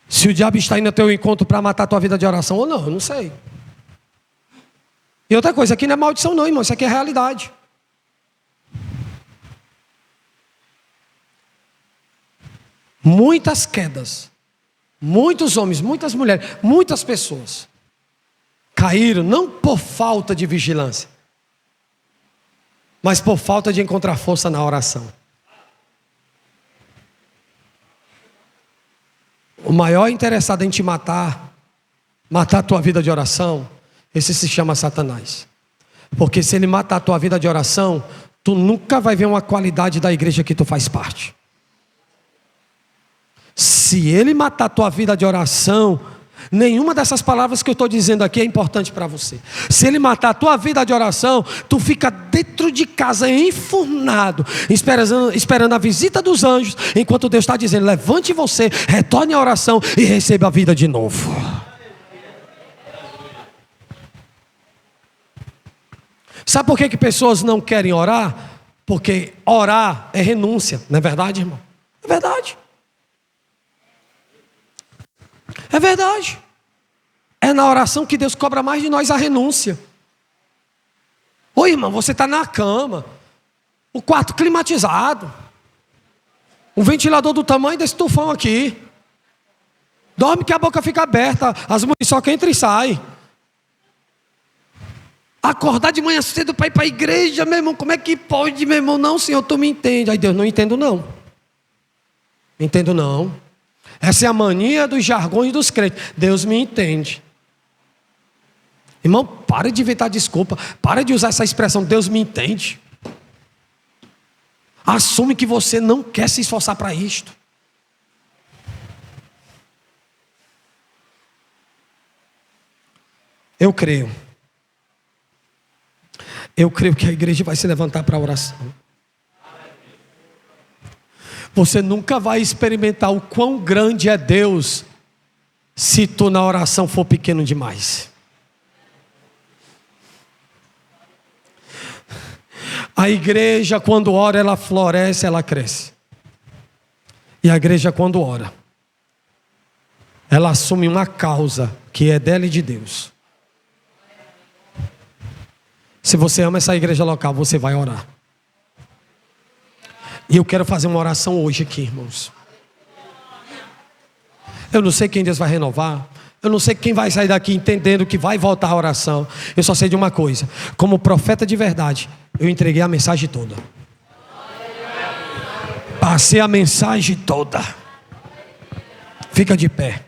Se o diabo está indo ao teu encontro para matar a tua vida de oração ou não, eu não sei. E outra coisa, aqui não é maldição não, irmão, isso aqui é realidade. Muitas quedas, muitos homens, muitas mulheres, muitas pessoas caíram não por falta de vigilância, mas por falta de encontrar força na oração. O maior interessado em te matar a tua vida de oração, esse se chama Satanás. Porque se ele matar a tua vida de oração, tu nunca vai ver uma qualidade da igreja que tu faz parte. Se ele matar a tua vida de oração, nenhuma dessas palavras que eu estou dizendo aqui é importante para você. Se ele matar a tua vida de oração, tu fica dentro de casa enfurnado, esperando a visita dos anjos, enquanto Deus está dizendo: levante você, retorne à oração e receba a vida de novo. Sabe por que pessoas não querem orar? Porque orar é renúncia, não é verdade, irmão? É verdade. É verdade. É na oração que Deus cobra mais de nós a renúncia. Ô irmão, você está na cama, o quarto climatizado, um ventilador do tamanho desse tufão aqui, dorme que a boca fica aberta, as muriçocas entram e saem. Acordar de manhã cedo para ir para a igreja, meu irmão, como é que pode, meu irmão? Não, Senhor, tu me entende. Aí Deus, não entendo não. Não entendo não. Essa é a mania dos jargões dos crentes. Deus me entende. Irmão, para de inventar desculpa. Para de usar essa expressão, Deus me entende. Assume que você não quer se esforçar para isto. Eu creio que a igreja vai se levantar para a oração. Você nunca vai experimentar o quão grande é Deus se tu na oração for pequeno demais. A igreja, quando ora, ela floresce, ela cresce. E a igreja, quando ora, ela assume uma causa que é dela e de Deus. Se você ama essa igreja local, você vai orar. E eu quero fazer uma oração hoje aqui, irmãos. Eu não sei quem Deus vai renovar. Eu não sei quem vai sair daqui entendendo que vai voltar a oração. Eu só sei de uma coisa: como profeta de verdade, eu entreguei a mensagem toda. Passei a mensagem toda. Fica de pé.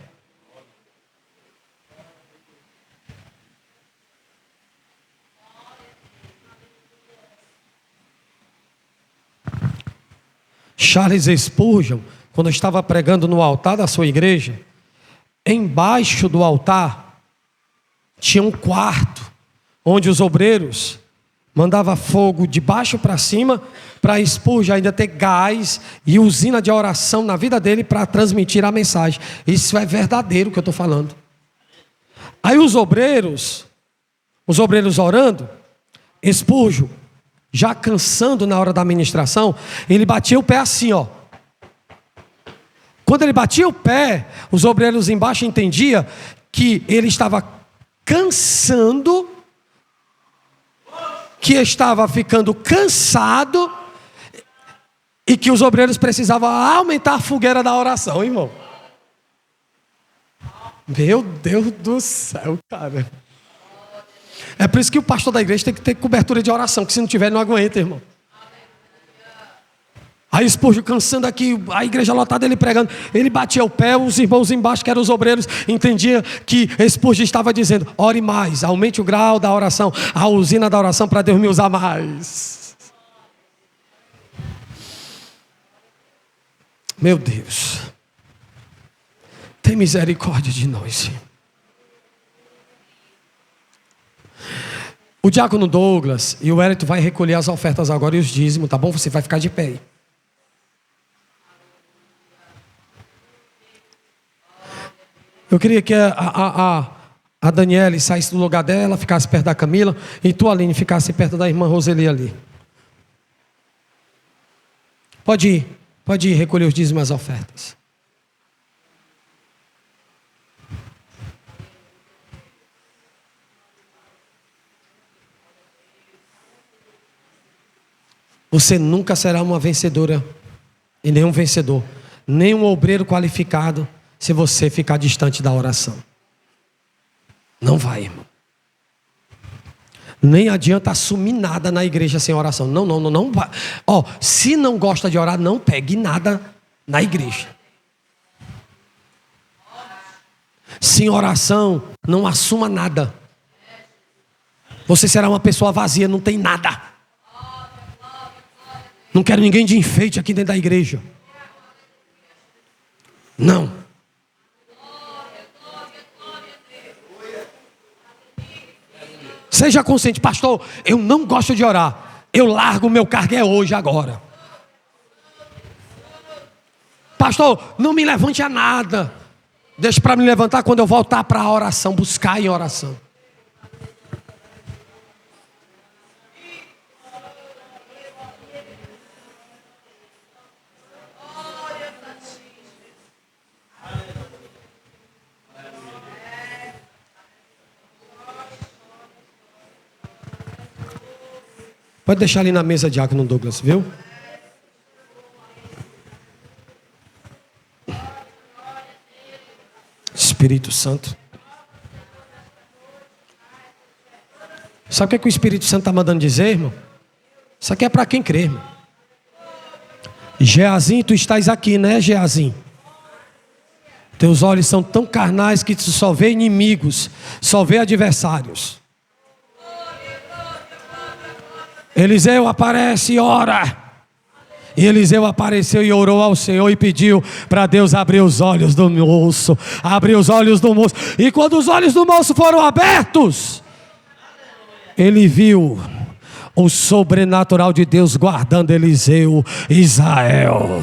Charles Spurgeon, quando estava pregando no altar da sua igreja, embaixo do altar tinha um quarto onde os obreiros mandavam fogo de baixo para cima para Spurgeon ainda ter gás e usina de oração na vida dele para transmitir a mensagem. Isso é verdadeiro que eu estou falando. Aí os obreiros orando, Espúrgio, já cansando na hora da ministração, ele batia o pé assim, ó. Quando ele batia o pé, os obreiros embaixo entendiam que ele estava cansando, que estava ficando cansado e que os obreiros precisavam aumentar a fogueira da oração, irmão. Meu Deus do céu, cara. É por isso que o pastor da igreja tem que ter cobertura de oração, que se não tiver, ele não aguenta, irmão. Aí Spurgeon cansando aqui, a igreja lotada, ele pregando, ele batia o pé, os irmãos embaixo, que eram os obreiros, entendiam que Spurgeon estava dizendo: ore mais, aumente o grau da oração, a usina da oração, para Deus me usar mais. Meu Deus, tem misericórdia de nós, Senhor. O diácono Douglas e o Hélito vai recolher as ofertas agora e os dízimos, tá bom? Você vai ficar de pé aí. Eu queria que a Daniele saísse do lugar dela, ficasse perto da Camila, e tu, Aline, ficasse perto da irmã Roseli ali. Pode ir recolher os dízimos e as ofertas. Você nunca será uma vencedora e nem um vencedor, nem um obreiro qualificado, se você ficar distante da oração. Não vai, irmão. Nem adianta assumir nada na igreja sem oração. Não vai. Ó, se não gosta de orar, não pegue nada na igreja. Sem oração, não assuma nada. Você será uma pessoa vazia, não tem nada. Não quero ninguém de enfeite aqui dentro da igreja. Não. Seja consciente, pastor, eu não gosto de orar. Eu largo o meu cargo hoje, agora. Pastor, não me levante a nada. Deixe para me levantar quando eu voltar para a oração, buscar em oração. Pode deixar ali na mesa, diácono Douglas, viu? Espírito Santo. Sabe o que o Espírito Santo está mandando dizer, irmão? Isso aqui é para quem crê, irmão. Geazinho, tu estás aqui, né, Geazinho? Teus olhos são tão carnais que tu só vê inimigos, só vê adversários. Eliseu aparece e ora. E Eliseu apareceu e orou ao Senhor e pediu para Deus abrir os olhos do moço. Abrir os olhos do moço. E quando os olhos do moço foram abertos, ele viu o sobrenatural de Deus guardando Eliseu e Israel.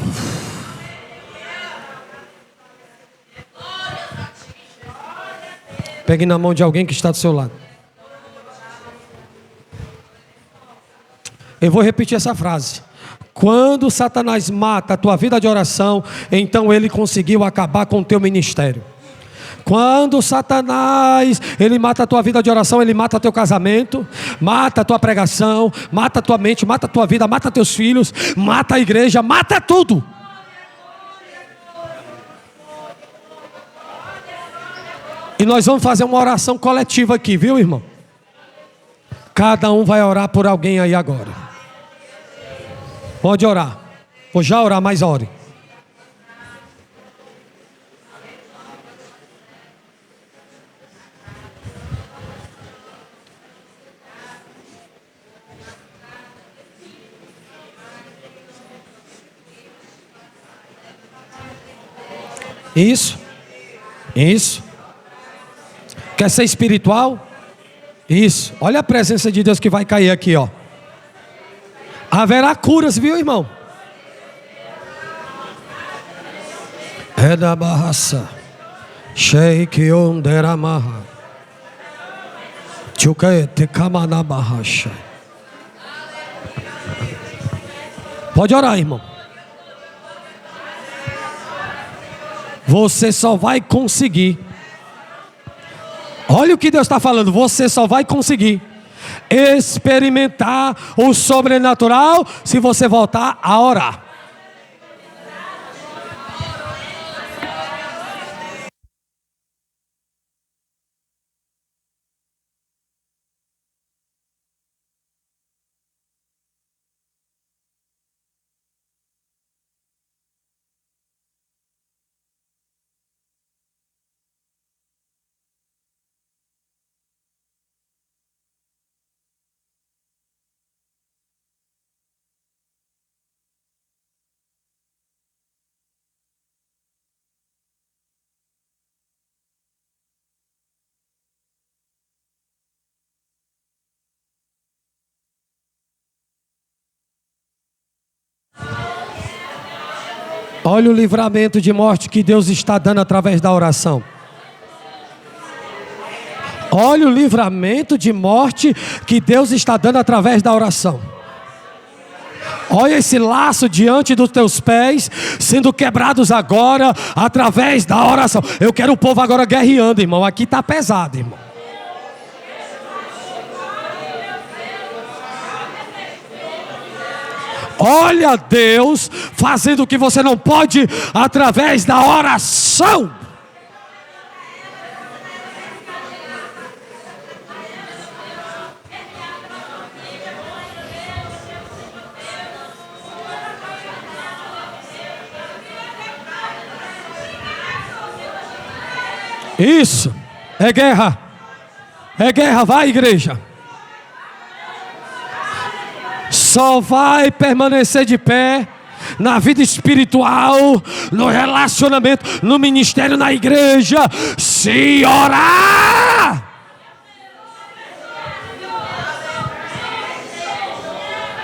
Pegue na mão de alguém que está do seu lado. Eu vou repetir essa frase. Quando Satanás mata a tua vida de oração, então ele conseguiu acabar com o teu ministério. Quando Satanás, ele mata a tua vida de oração, ele mata teu casamento, mata a tua pregação, mata a tua mente, mata a tua vida, mata teus filhos, mata a igreja, mata tudo. E nós vamos fazer uma oração coletiva aqui, viu, irmão? Cada um vai orar por alguém aí agora. Pode orar. Vou já orar, mas ore. Isso. Quer ser espiritual? Isso. Olha a presença de Deus que vai cair aqui, ó. Haverá curas, viu, irmão? É da barraça. Shake on deramaha. Chuka te kamana barracha. Pode orar, irmão. Você só vai conseguir. Olha o que Deus está falando. Você só vai conseguir experimentar o sobrenatural se você voltar a orar. Olha o livramento de morte que Deus está dando através da oração. Olha o livramento de morte que Deus está dando através da oração. Olha esse laço diante dos teus pés sendo quebrados agora através da oração. Eu quero o povo agora guerreando, irmão. Aqui está pesado, irmão. Olha Deus fazendo o que você não pode através da oração. Isso, é guerra. É guerra, vai igreja. Só vai permanecer de pé na vida espiritual, no relacionamento, no ministério, na igreja, se orar.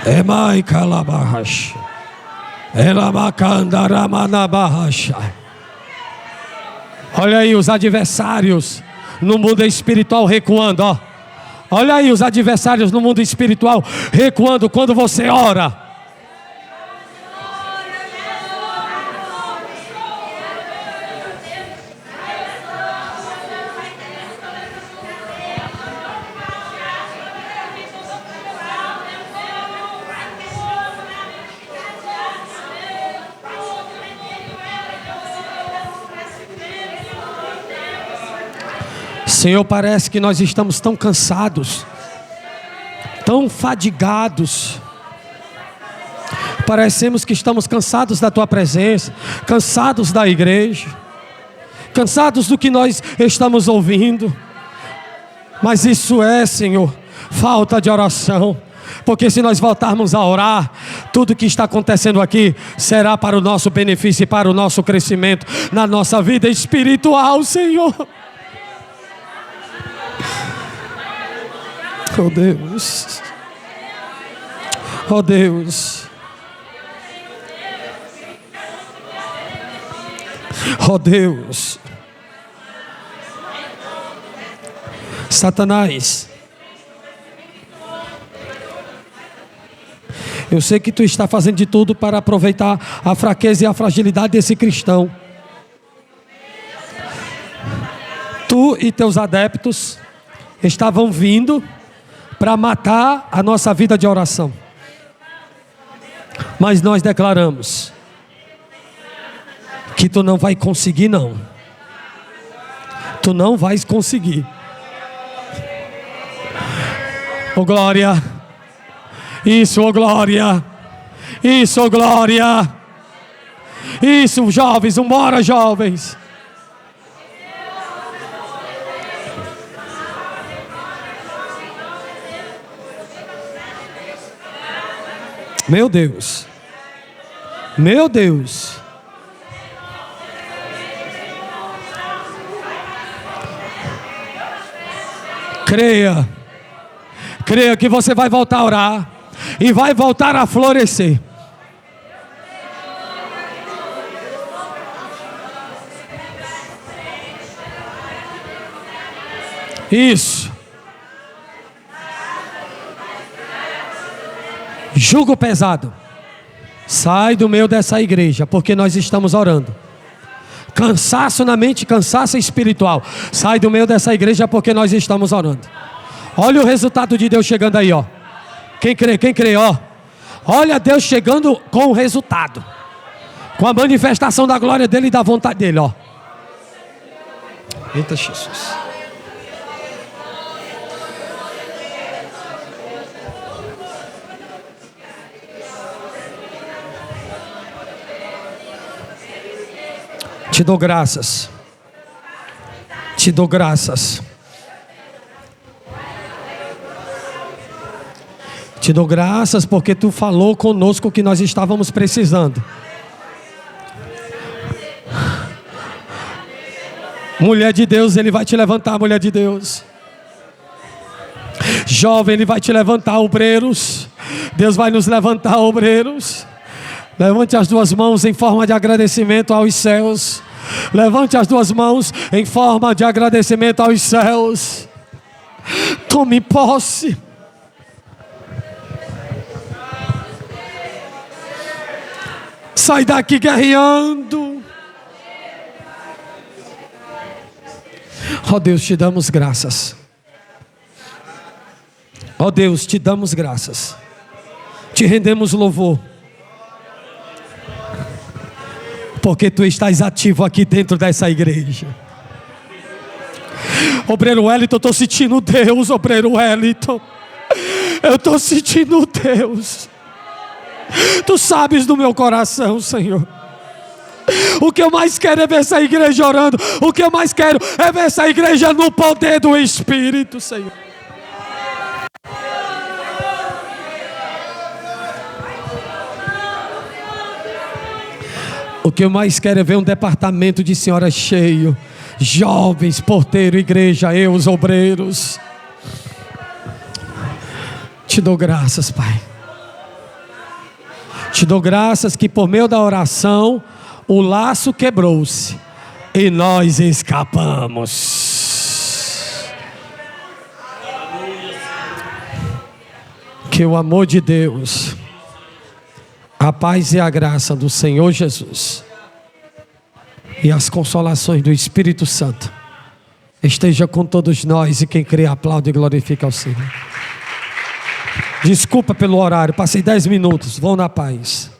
Emai calabahash, elabacandaramanabahash. Olha aí os adversários no mundo espiritual recuando, ó. Olha aí os adversários no mundo espiritual recuando quando você ora. Senhor, parece que nós estamos tão cansados, tão fadigados. Parecemos que estamos cansados da Tua presença, cansados da igreja, cansados do que nós estamos ouvindo. Mas isso é, Senhor, falta de oração. Porque se nós voltarmos a orar, tudo que está acontecendo aqui será para o nosso benefício e para o nosso crescimento na nossa vida espiritual, Senhor. Oh Deus, oh Deus, oh Deus. Satanás, eu sei que tu está fazendo de tudo para aproveitar a fraqueza e a fragilidade desse cristão. Tu e teus adeptos estavam vindo para matar a nossa vida de oração. Mas nós declaramos que tu não vai conseguir, não. Tu não vais conseguir. Oh glória. Isso, oh glória. Isso, oh glória. Isso, jovens, vambora, jovens. Meu Deus, meu Deus. Creia, creia que você vai voltar a orar e vai voltar a florescer. Isso. Jugo pesado. Sai do meio dessa igreja, porque nós estamos orando. Cansaço na mente, cansaço espiritual. Sai do meio dessa igreja, porque nós estamos orando. Olha o resultado de Deus chegando aí, ó. Quem crê, ó. Olha Deus chegando com o resultado, com a manifestação da glória dele e da vontade dele, ó. Eita Jesus. Te dou graças. Te dou graças. Te dou graças porque tu falou conosco o que nós estávamos precisando. Mulher de Deus, Ele vai te levantar, mulher de Deus. Jovem, Ele vai te levantar, obreiros. Deus vai nos levantar, obreiros. Levante as duas mãos em forma de agradecimento aos céus. Levante as duas mãos em forma de agradecimento aos céus. Tome posse. Sai daqui guerreando. Ó Deus, te damos graças. Ó Deus, te damos graças. Te rendemos louvor. Porque tu estás ativo aqui dentro dessa igreja. Obreiro Wellington, eu estou sentindo Deus, obreiro Wellington. Eu estou sentindo Deus. Tu sabes do meu coração, Senhor. O que eu mais quero é ver essa igreja orando. O que eu mais quero é ver essa igreja no poder do Espírito, Senhor. O que eu mais quero é ver um departamento de senhoras cheio. Jovens, porteiro, igreja, eu, os obreiros. Te dou graças, Pai. Te dou graças que por meio da oração o laço quebrou-se e nós escapamos. Que o amor de Deus, a paz e a graça do Senhor Jesus e as consolações do Espírito Santo esteja com todos nós, e quem crê aplaude e glorifica ao Senhor. Desculpa pelo horário, passei 10 minutos, vão na paz.